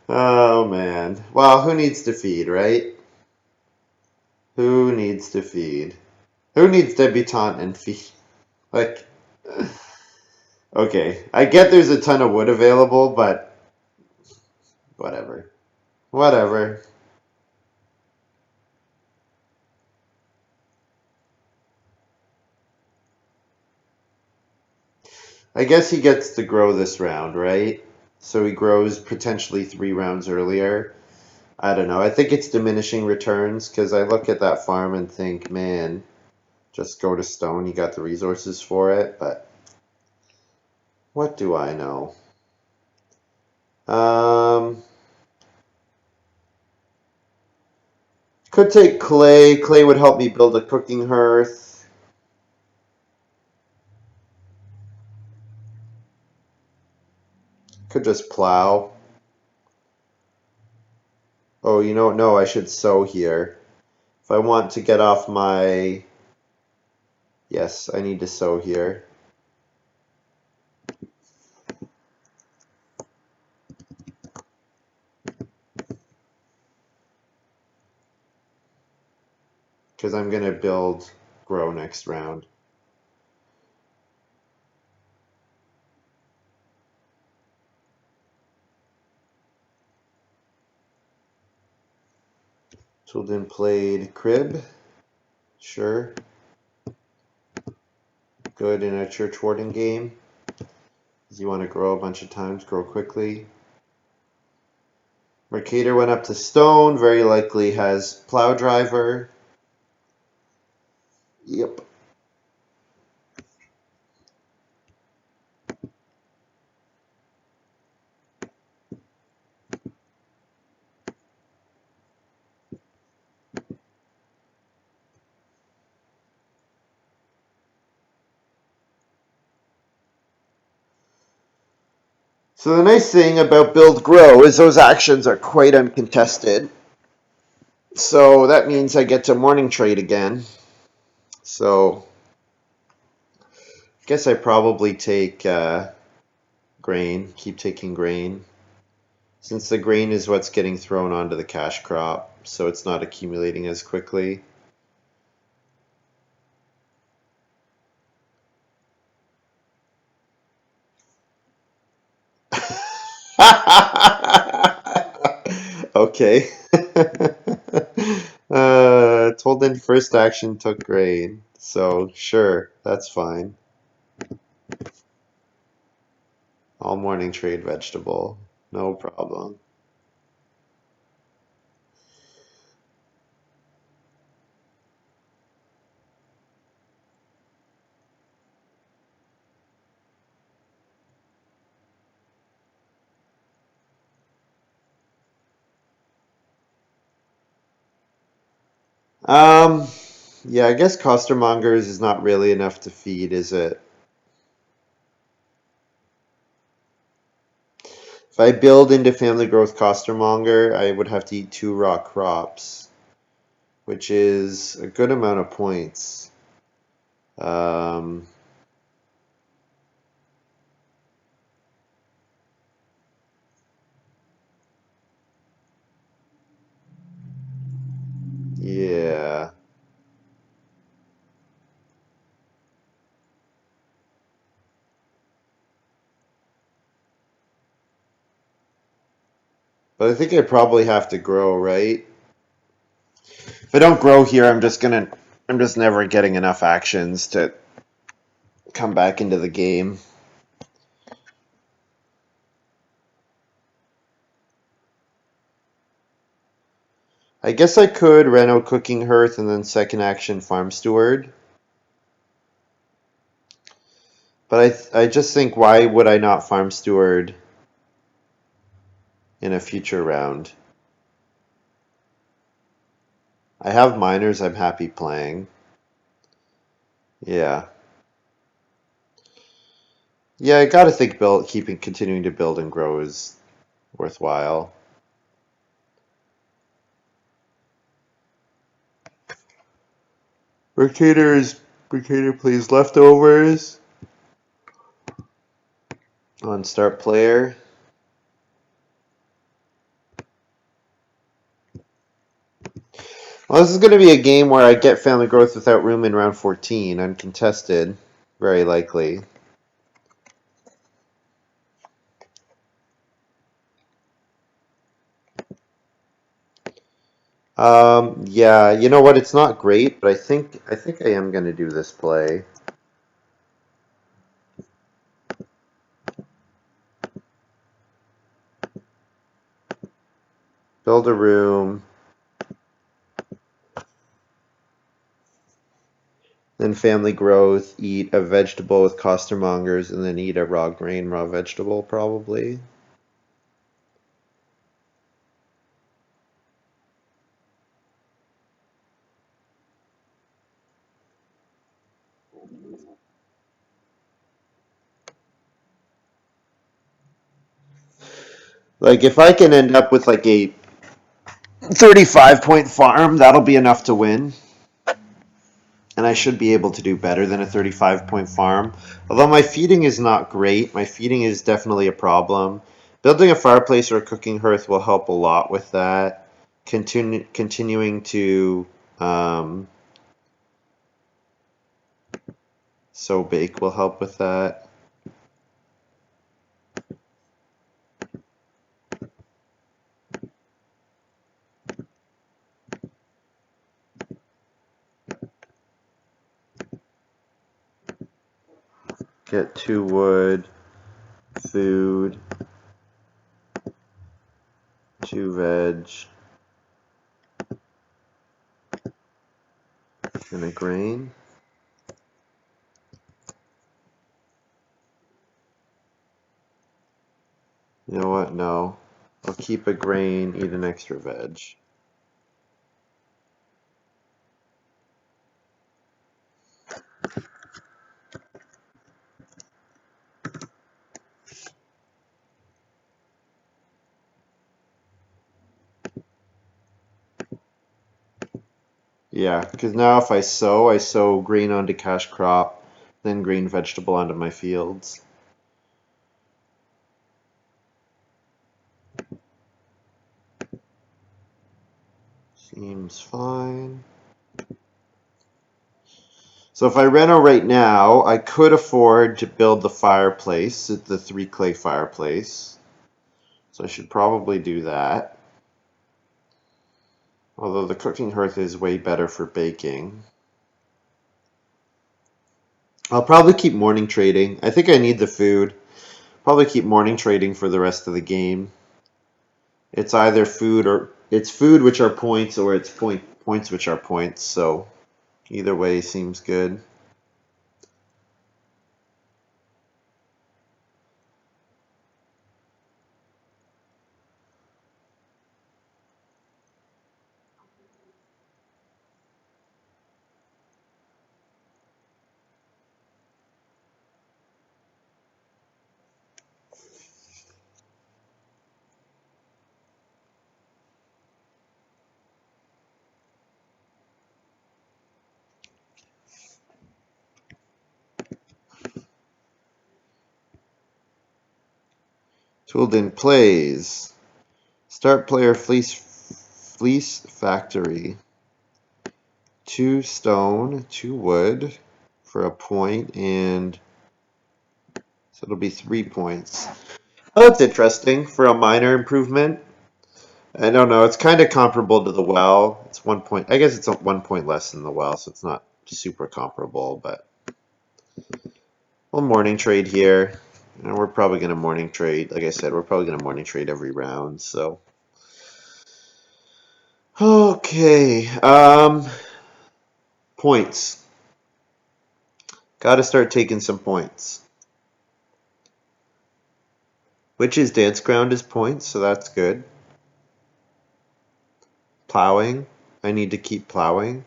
Oh, man. Well, who needs to feed, right? Who needs to feed? Who needs debutante and feed? Like, okay, I get there's a ton of wood available, but whatever. Whatever. I guess he gets to grow this round, right? So he grows potentially 3 rounds earlier. I don't know. I think it's diminishing returns because I look at that farm and think, man, just go to stone. You got the resources for it, but what do I know? Could take clay. Clay would help me build a cooking hearth. Could just plow. Oh, you know, no, I should sow here. If I want to get off my... Yes, I need to sow here. Because I'm going to build grow next round. Tilden played crib. Sure. Good in a church warden game. You want to grow a bunch of times, grow quickly. Mercator went up to stone, very likely has plow driver. Yep. So the nice thing about build grow is those actions are quite uncontested. So that means I get to morning trade again. So I guess I probably take grain, keep taking grain. Since the grain is what's getting thrown onto the cash crop, so it's not accumulating as quickly. Okay. Told in first action took grain, so sure, that's fine. All morning trade vegetable, no problem. Um, yeah, I guess costermongers is not really enough to feed, is it? If I build into family growth costermonger, I would have to eat 2 raw crops, which is a good amount of points. Um, yeah. But I think I probably have to grow, right? If I don't grow here, I'm just never getting enough actions to come back into the game. I guess I could reno cooking hearth and then second action farm steward. But I just think, why would I not farm steward in a future round? I have miners I'm happy playing. Yeah. Yeah, I gotta think continuing to build and grow is worthwhile. Mercator plays leftovers on start player. Well, this is going to be a game where I get family growth without room in round 14, uncontested, very likely. Yeah, you know what? It's not great, but I think I am going to do this play. Build a room, then family growth, eat a vegetable with costermongers, and then eat a raw grain, raw vegetable, probably. Like, if I can end up with like a 35-point farm, that'll be enough to win. And I should be able to do better than a 35-point farm. Although my feeding is not great, my feeding is definitely a problem. Building a fireplace or a cooking hearth will help a lot with that. Continuing to sow bake will help with that. Get 2 wood, food, 2 veg, and a grain. You know what? No. I'll keep a grain, eat an extra veg. Yeah, because now if I sow grain onto cash crop, then green vegetable onto my fields. Seems fine. So if I reno right now, I could afford to build the fireplace, the 3 clay fireplace. So I should probably do that. Although the cooking hearth is way better for baking. I'll probably keep morning trading. I think I need the food. Probably keep morning trading for the rest of the game. It's either food which are points, or it's points which are points. So either way seems good. Tooled in plays. Start player fleece factory. 2 stone, 2 wood for a point, and so it'll be 3 points. Oh, that's interesting for a minor improvement. I don't know. It's kind of comparable to the well. It's 1 point. I guess it's 1 point less than the well, so it's not super comparable. But we'll morning trade here. And we're probably going to morning trade. Like I said, we're probably going to morning trade every round. So okay. Points. Got to start taking some points. Which is dance ground is points, so that's good. Plowing. I need to keep plowing.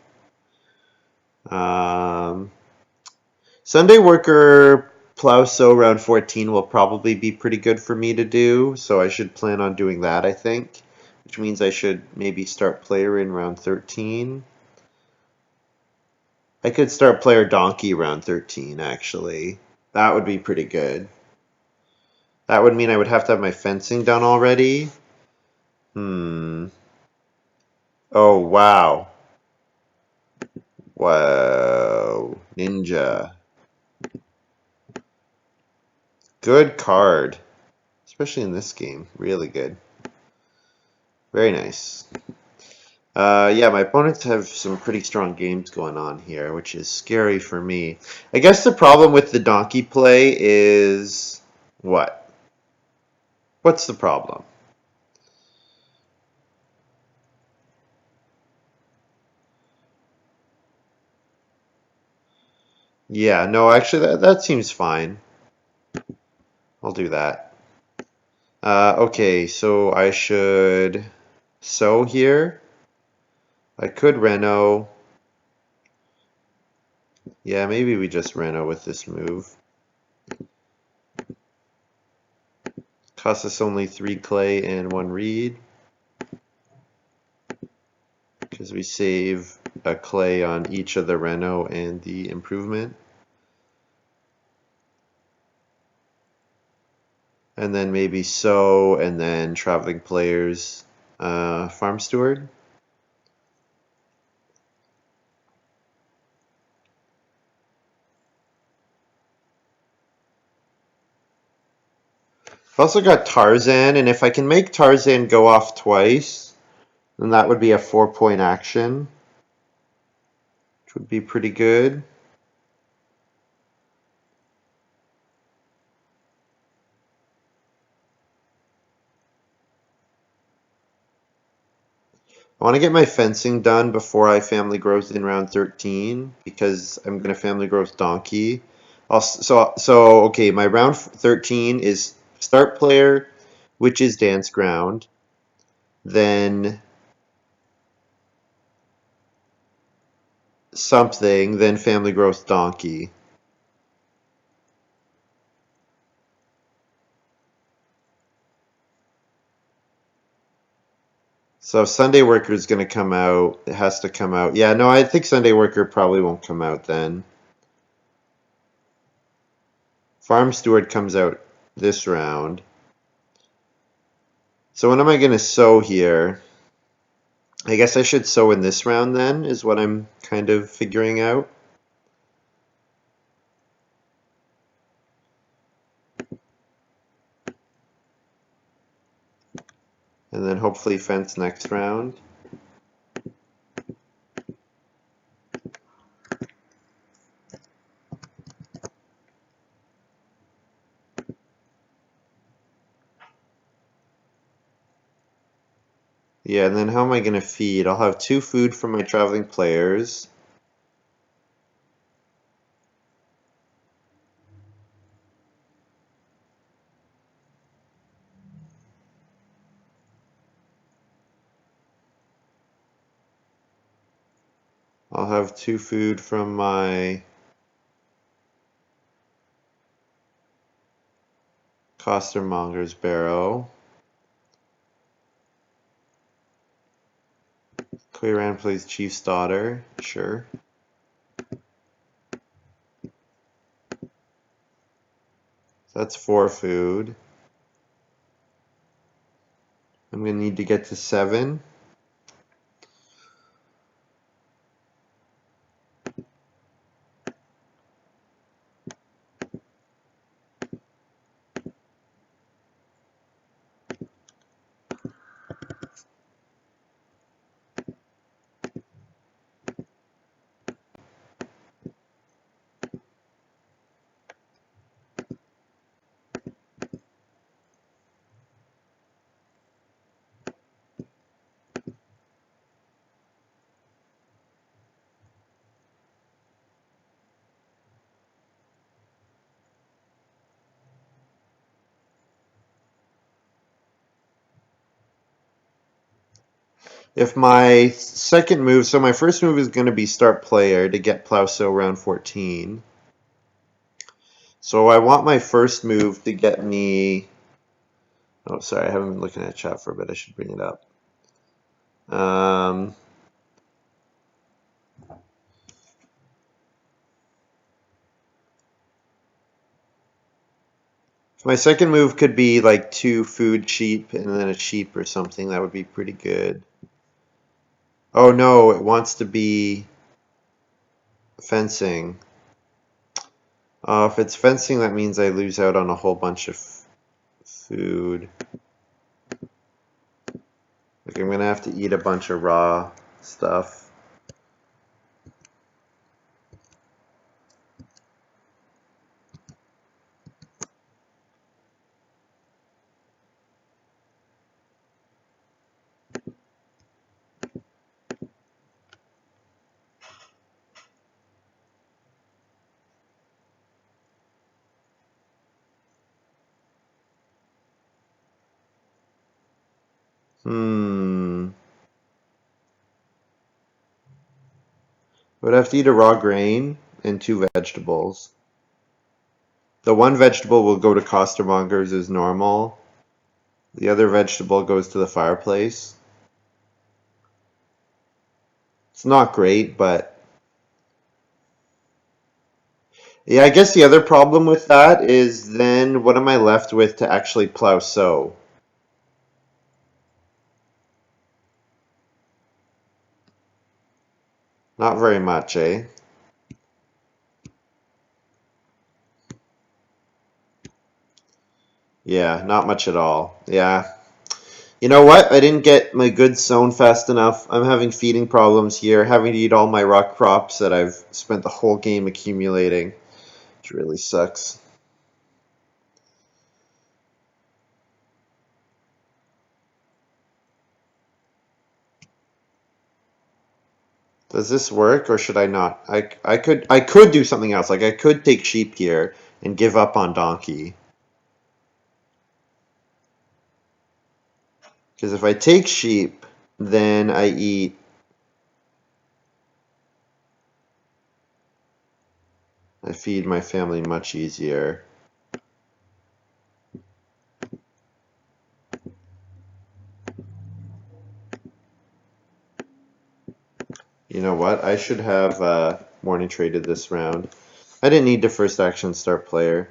Sunday worker plow sow round 14 will probably be pretty good for me to do, so I should plan on doing that, I think. Which means I should maybe start player in round 13. I could start player donkey round 13, actually. That would be pretty good. That would mean I would have to have my fencing done already. Oh, wow. Whoa. Ninja. Good card. Especially in this game. Really good. Very nice. Yeah, my opponents have some pretty strong games going on here, which is scary for me. I guess the problem with the donkey play is what? What's the problem? Yeah, no, actually, that seems fine. I'll do that. Okay, so I should sow here. I could reno. Yeah, maybe we just reno with this move. Costs us only 3 clay and 1 reed. Because we save a clay on each of the reno and the improvement. And then maybe sow, and then traveling players, farm steward. I've also got Tarzan, and if I can make Tarzan go off twice, then that would be a 4-point action, which would be pretty good. I want to get my fencing done before I family growth in round 13 because I'm going to family growth donkey. So okay, my round 13 is start player, which is dance ground, then something, then family growth donkey. So Sunday Worker is going to come out. It has to come out. Yeah, no, I think Sunday Worker probably won't come out then. Farm Steward comes out this round. So when am I going to sow here? I guess I should sow in this round then, is what I'm kind of figuring out. And then hopefully fence next round. Yeah, and then how am I going to feed? I'll have 2 food for my traveling players. I'll have 2 food from my costermonger's barrow. Clearan plays chief's daughter. Sure. That's 4 food. I'm going to need to get to 7. If my second move, so my first move is going to be start player to get plow sow round 14. So I want my first move to get me. Oh, sorry, I haven't been looking at chat for a bit. I should bring it up. Um, my second move could be like 2 food sheep and then a sheep or something. That would be pretty good. Oh no, it wants to be fencing. If it's fencing, that means I lose out on a whole bunch of food. Like I'm gonna have to eat a bunch of raw stuff. Hmm. I would have to eat a raw grain and 2 vegetables. The one vegetable will go to costermongers as normal. The other vegetable goes to the fireplace. It's not great, but yeah, I guess the other problem with that is then what am I left with to actually plow sow? Not very much, eh? Yeah, not much at all. Yeah. You know what? I didn't get my goods sown fast enough. I'm having feeding problems here, having to eat all my rock crops that I've spent the whole game accumulating, which really sucks. Does this work or should I not? I could do something else. Like I could take sheep here and give up on donkey. Because if I take sheep, then I feed my family much easier. You know what? I should have morning traded this round. I didn't need to first action start player.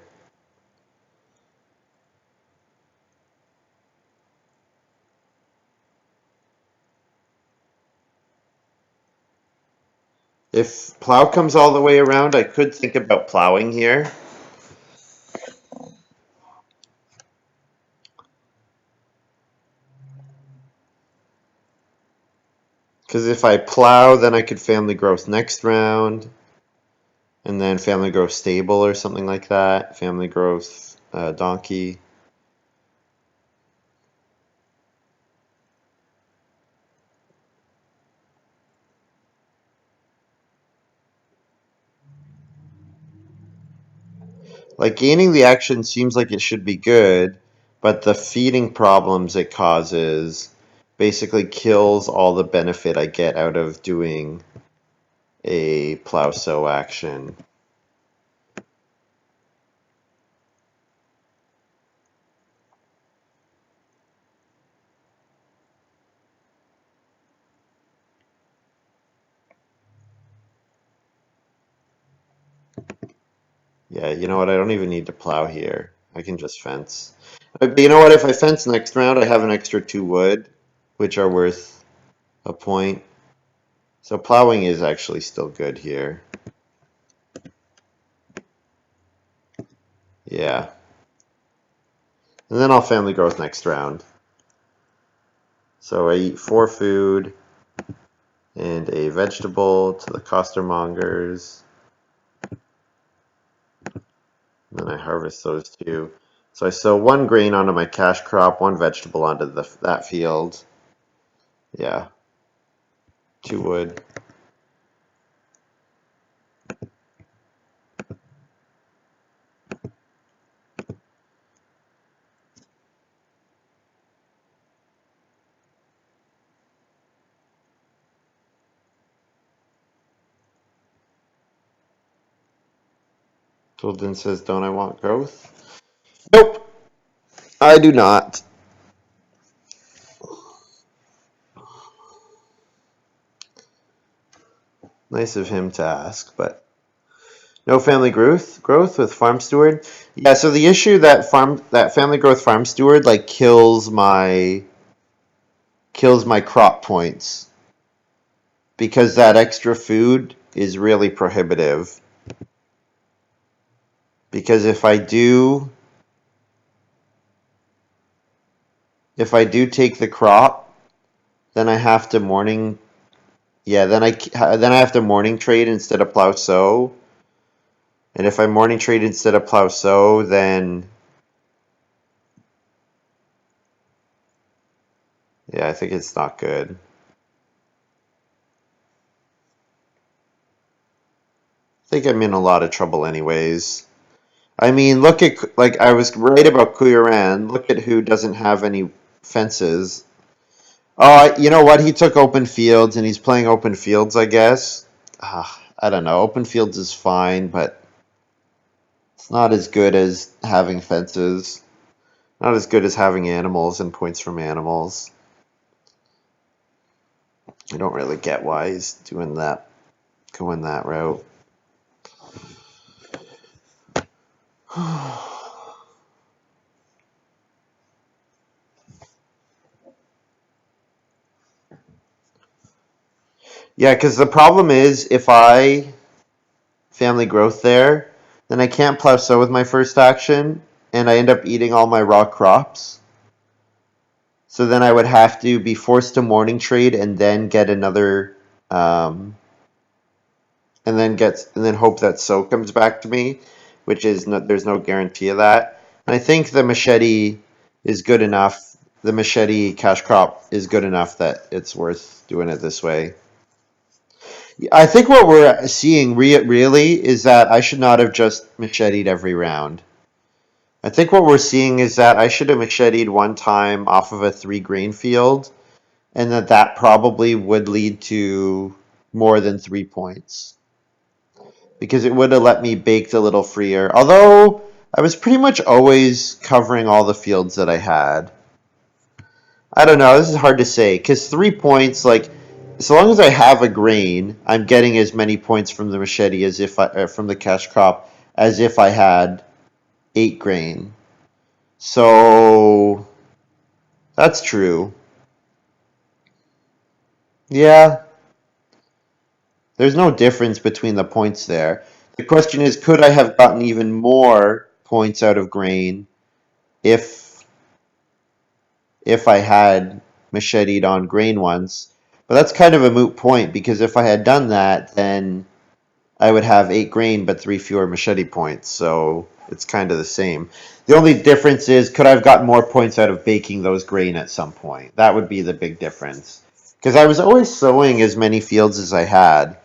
If plow comes all the way around, I could think about plowing here. Because if I plow, then I could family growth next round, and then family growth stable or something like that. Family growth donkey. Like gaining the action seems like it should be good, but the feeding problems it causes basically kills all the benefit I get out of doing a plow sow action. Yeah, you know what? I don't even need to plow here. I can just fence. But you know what? If I fence next round, I have an extra 2 wood, which are worth a point. So plowing is actually still good here. Yeah. And then I'll family growth next round. So I eat 4 food and a vegetable to the costermongers. Then I harvest those 2. So I sow 1 grain onto my cash crop, 1 vegetable onto that field. Yeah. 2 wood. Toolden says, don't I want growth? Nope, I do not. Nice of him to ask, but no family growth with farm steward. Yeah, so the issue that family growth farm steward like kills my crop points because that extra food is really prohibitive. Because if I do take the crop, then I have to morning yeah, then I have to morning trade instead of plow sow. And if I morning trade instead of plow sow, then yeah, I think it's not good. I think I'm in a lot of trouble anyways. I mean, look at like I was right about Kuyaran. Look at who doesn't have any fences. Oh, you know what? He took open fields and he's playing open fields, I guess. I don't know. Open fields is fine, but it's not as good as having fences. Not as good as having animals and points from animals. I don't really get why he's doing that, going that route. Yeah, because the problem is if I family growth there, then I can't plow sow with my first action, and I end up eating all my raw crops. So then I would have to be forced to morning trade and then get another, um, and then hope that sow comes back to me, which is no, there's no guarantee of that. And I think the machete is good enough. The machete cash crop is good enough that it's worth doing it this way. I think what we're seeing really is that I should not have just macheted every round. I think what we're seeing is that I should have macheted one time off of a 3 grain field, and that probably would lead to more than 3 points because it would have let me bake a little freer. Although I was pretty much always covering all the fields that I had. I don't know. This is hard to say because 3 points, like, so long as I have a grain, I'm getting as many points from the machete as if from the cash crop as if I had 8 grain. So that's true. Yeah, there's no difference between the points there. The question is, could I have gotten even more points out of grain if I had macheted on grain once? But that's kind of a moot point because if I had done that, then I would have 8 grain but 3 fewer machete points. So it's kind of the same. The only difference is, could I have gotten more points out of baking those grain at some point? That would be the big difference. Because I was always sowing as many fields as I had.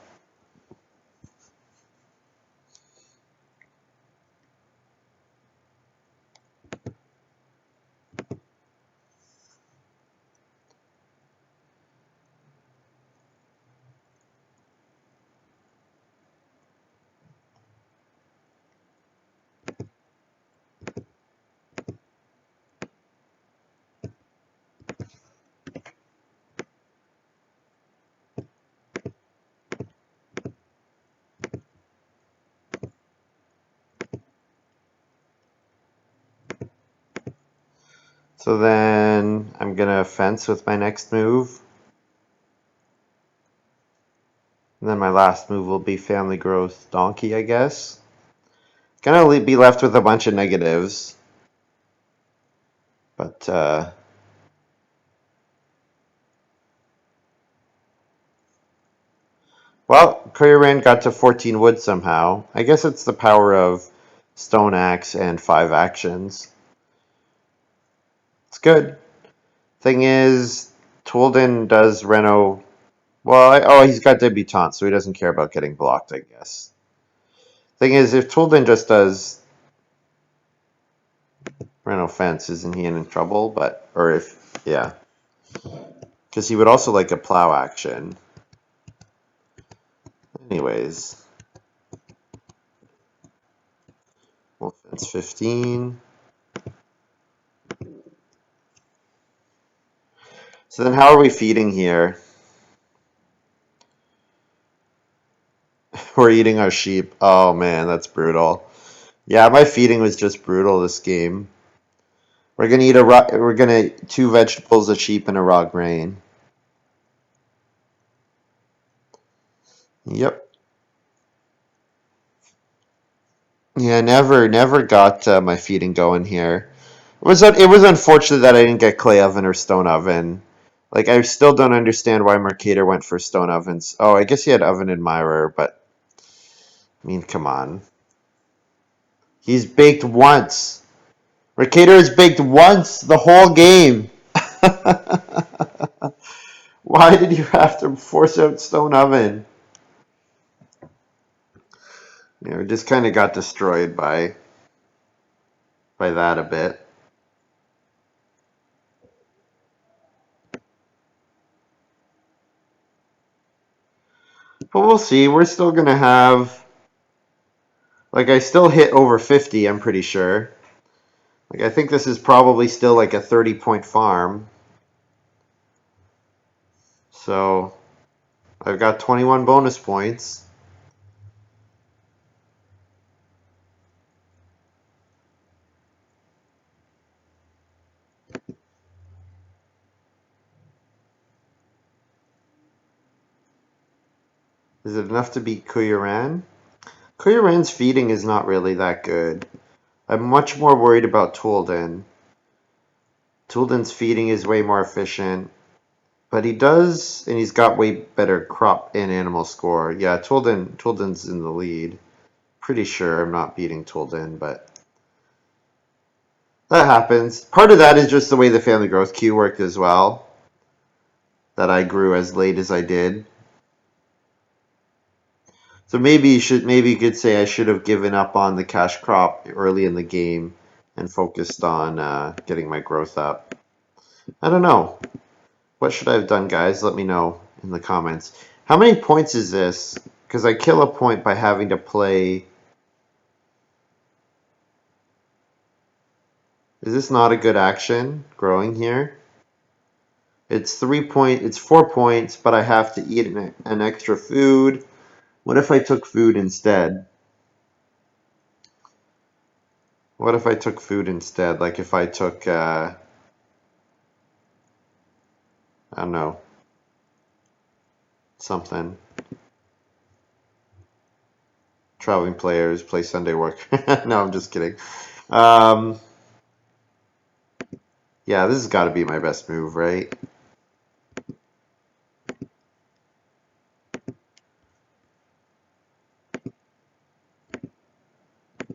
So then I'm going to fence with my next move. And then my last move will be family growth donkey, I guess. Gonna be left with a bunch of negatives. But, well, Curry got to 14 wood somehow. I guess it's the power of stone axe and 5 actions. It's good. Thing is, Toolden does Reno. Well, he's got debutante, so he doesn't care about getting blocked, I guess. Thing is, if Toolden just does Reno fence, isn't he in trouble? Or if, yeah. Because he would also like a plow action. Anyways. That's 15. So then how are we feeding here? We're eating our sheep. Oh man, that's brutal. Yeah, my feeding was just brutal this game. We're gonna eat we're gonna two vegetables, a sheep, and a raw grain. Yep. Yeah, never got my feeding going here. It was unfortunate that I didn't get clay oven or stone oven. Like I still don't understand why Mercator went for stone ovens. Oh, I guess he had oven admirer, but I mean, come on. He's baked once. Mercator has baked once the whole game. Why did you have to force out stone oven? Just kind of got destroyed by that a bit. But we'll see. We're still gonna have like I still hit over 50, I'm pretty sure. Like I think this is probably still like a 30-point farm. So I've got 21 bonus points. Is it enough to beat Kuyaran? Kuyaran's feeding is not really that good. I'm much more worried about Toolden. Toolden's feeding is way more efficient. But and he's got way better crop and animal score. Yeah, Toolden's in the lead. Pretty sure I'm not beating Toolden, but that happens. Part of that is just the way the family growth queue worked as well. That I grew as late as I did. So maybe you could say I should have given up on the cash crop early in the game and focused on getting my growth up. I don't know. What should I have done, guys? Let me know in the comments. How many points is this? Because I kill a point by having to play. Is this not a good action growing here? It's 4 points, but I have to eat an extra food. What if I took food instead? What if I took food instead? Like if I took, I don't know, something. Traveling players play Sunday work. No, I'm just kidding. Um, yeah, this has got to be my best move, right?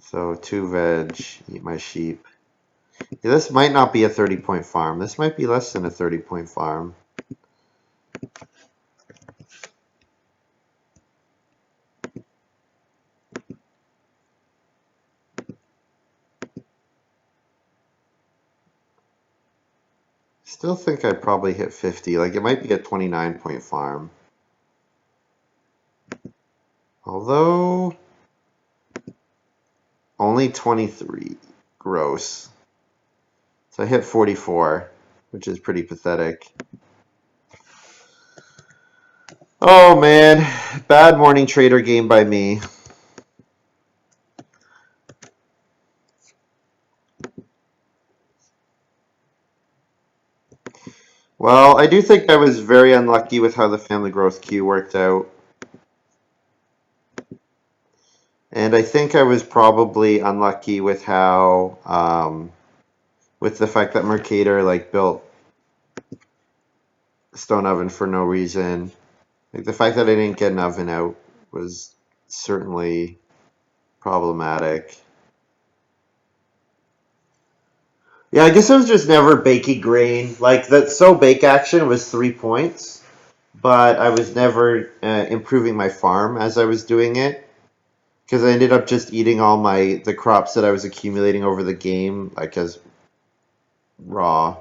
So 2 veg, eat my sheep. Yeah, this might not be a 30-point farm. This might be less than a 30-point farm. Still think I'd probably hit 50. Like it might be a 29-point farm. Although only 23. Gross. So I hit 44, which is pretty pathetic. Oh man, bad morning trader game by me. Well, I do think I was very unlucky with how the family growth queue worked out. And I think I was probably unlucky with how, with the fact that Mercator like built Stone Oven for no reason. Like the fact that I didn't get an oven out was certainly problematic. Yeah, I guess I was just never baking grain. Like that so bake action was 3 points, but I was never improving my farm as I was doing it because I ended up just eating all the crops that I was accumulating over the game like as raw.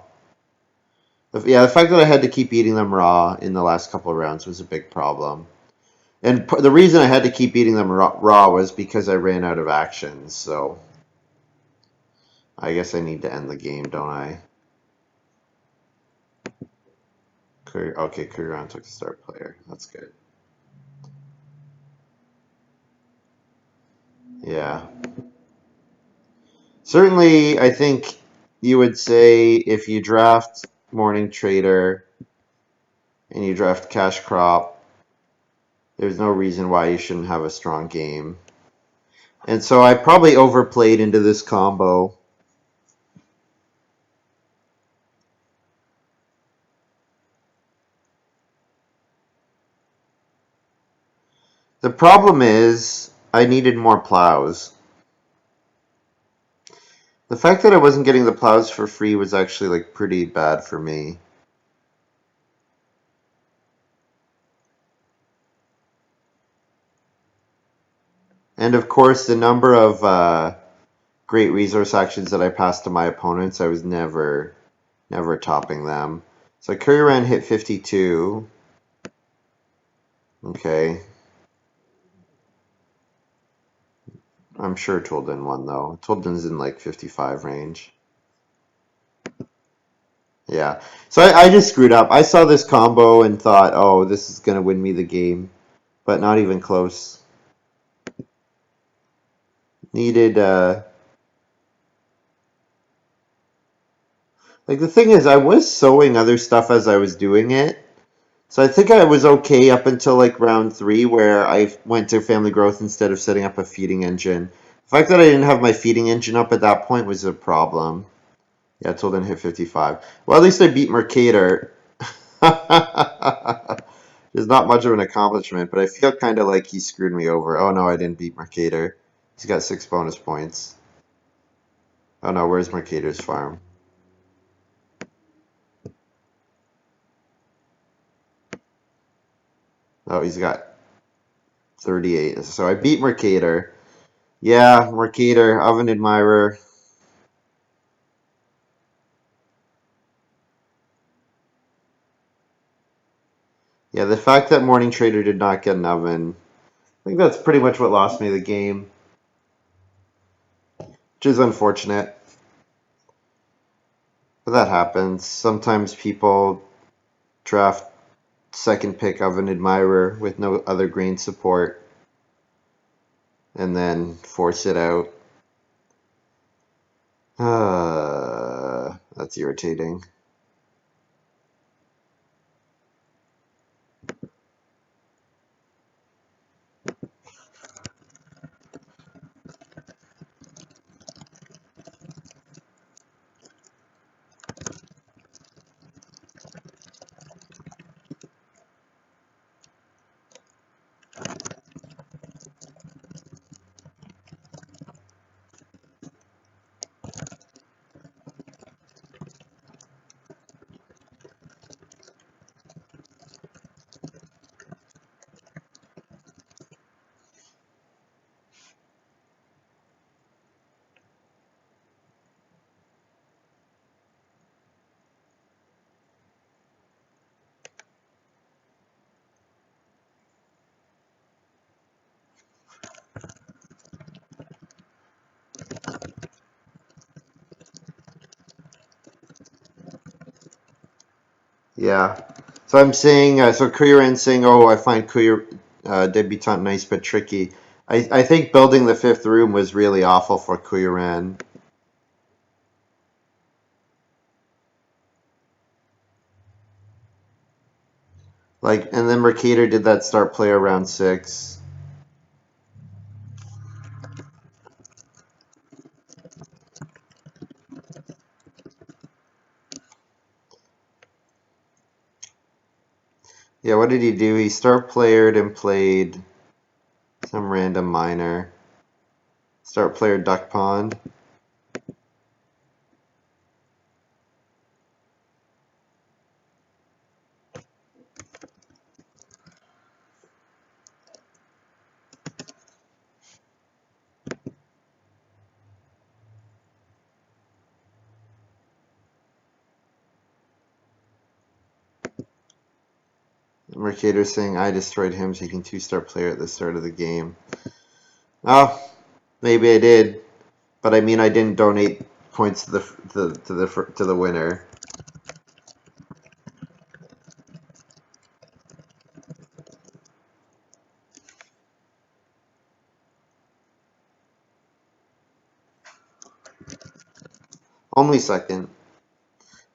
Yeah, the fact that I had to keep eating them raw in the last couple of rounds was a big problem. And the reason I had to keep eating them raw was because I ran out of actions. So I guess I need to end the game, don't I? Okay, Kuriran took the start player. That's good. Yeah. Certainly, I think you would say if you draft Morning Trader and you draft Cash Crop, there's no reason why you shouldn't have a strong game. And so I probably overplayed into this combo. The problem is I needed more plows. The fact that I wasn't getting the plows for free was actually like pretty bad for me. And of course, the number of great resource actions that I passed to my opponents, I was never topping them. So Kuriran hit 52. Okay. I'm sure Tolden won though. Tolden's in like 55 range. Yeah. So I just screwed up. I saw this combo and thought, oh, this is going to win me the game. But not even close. Needed, like the thing is, I was sowing other stuff as I was doing it. So I think I was okay up until like round 3 where I went to family growth instead of setting up a feeding engine. The fact that I didn't have my feeding engine up at that point was a problem. Yeah, Tilden hit 55. Well, at least I beat Mercator. It's not much of an accomplishment, but I feel kind of like he screwed me over. Oh no, I didn't beat Mercator. He's got 6 bonus points. Oh no, where's Mercator's farm? Oh, he's got 38. So I beat Mercator. Yeah, Mercator, Oven Admirer. Yeah, the fact that Morning Trader did not get an oven, I think that's pretty much what lost me the game, which is unfortunate. But that happens. Sometimes people draft second pick of an admirer with no other grain support and then force it out. That's irritating. Yeah. So I'm saying, so Kuyaran's saying, oh, I find Debutante nice but tricky. I think building the 5th room was really awful for Kuyaran. Like, and then Mercator did that start play around 6. Yeah, what did he do? He start playered and played some random minor. Start player Duck Pond. Mercator saying I destroyed him, taking 2 start player at the start of the game. Oh, maybe I did. But I mean, I didn't donate points to the winner. Only second.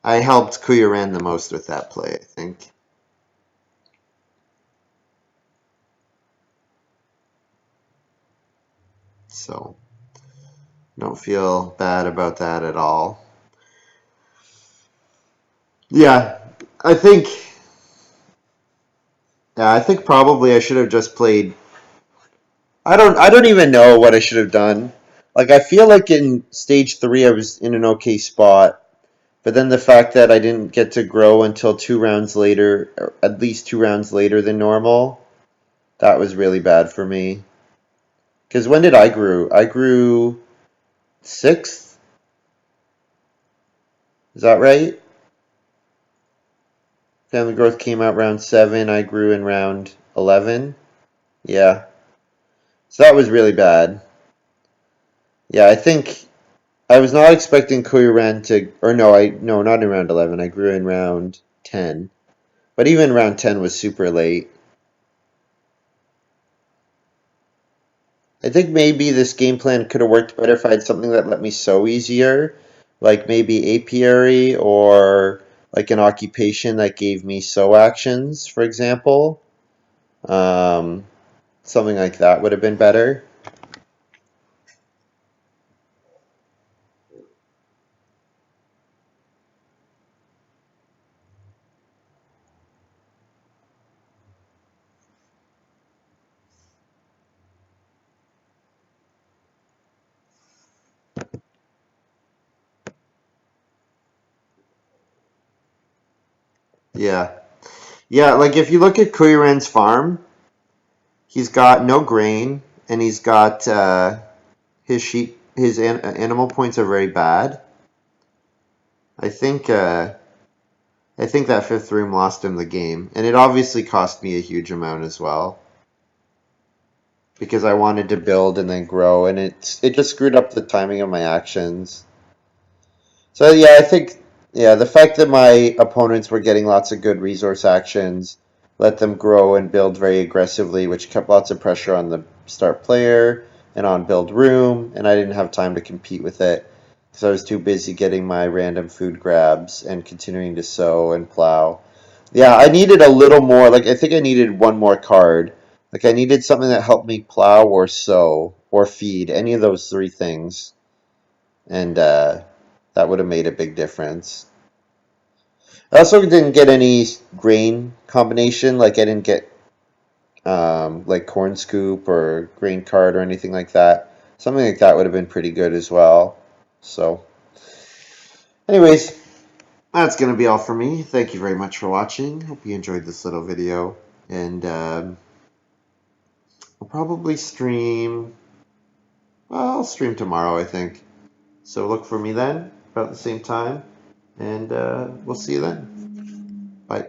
I helped Kuyaran the most with that play, I think. So don't feel bad about that at all. Yeah, I think I think probably I should have just played. I don't even know what I should have done. Like I feel like in stage 3 I was in an okay spot, but then the fact that I didn't get to grow until 2 rounds later, or at least 2 rounds later than normal, that was really bad for me. Because when did I grew? I grew 6th? Is that right? Family growth came out round 7. I grew in round 11. Yeah. So that was really bad. Yeah, I think I was not expecting Koyuran to, or no, not in round 11. I grew in round 10. But even round 10 was super late. I think maybe this game plan could have worked better if I had something that let me sow easier, like maybe apiary or like an occupation that gave me sow actions, for example. Um, Something like that would have been better. Yeah. Yeah, like if you look at Kuiran's farm, he's got no grain and he's got his animal points are very bad. I think I think that 5th room lost him the game, and it obviously cost me a huge amount as well because I wanted to build and then grow, and it just screwed up the timing of my actions. So yeah, I think the fact that my opponents were getting lots of good resource actions let them grow and build very aggressively, which kept lots of pressure on the start player and on build room, and I didn't have time to compete with it because I was too busy getting my random food grabs and continuing to sow and plow. Yeah, I needed a little more. Like I think I needed one more card. Like I needed something that helped me plow or sow or feed, any of those 3 things, and that would have made a big difference. I also didn't get any grain combination. Like I didn't get like corn scoop or grain cart or anything like that. Something like that would have been pretty good as well. So, anyways, that's gonna be all for me. Thank you very much for watching. Hope you enjoyed this little video, and I'll probably stream. Well, I'll stream tomorrow, I think. So look for me then, about the same time, and we'll see you then. Bye.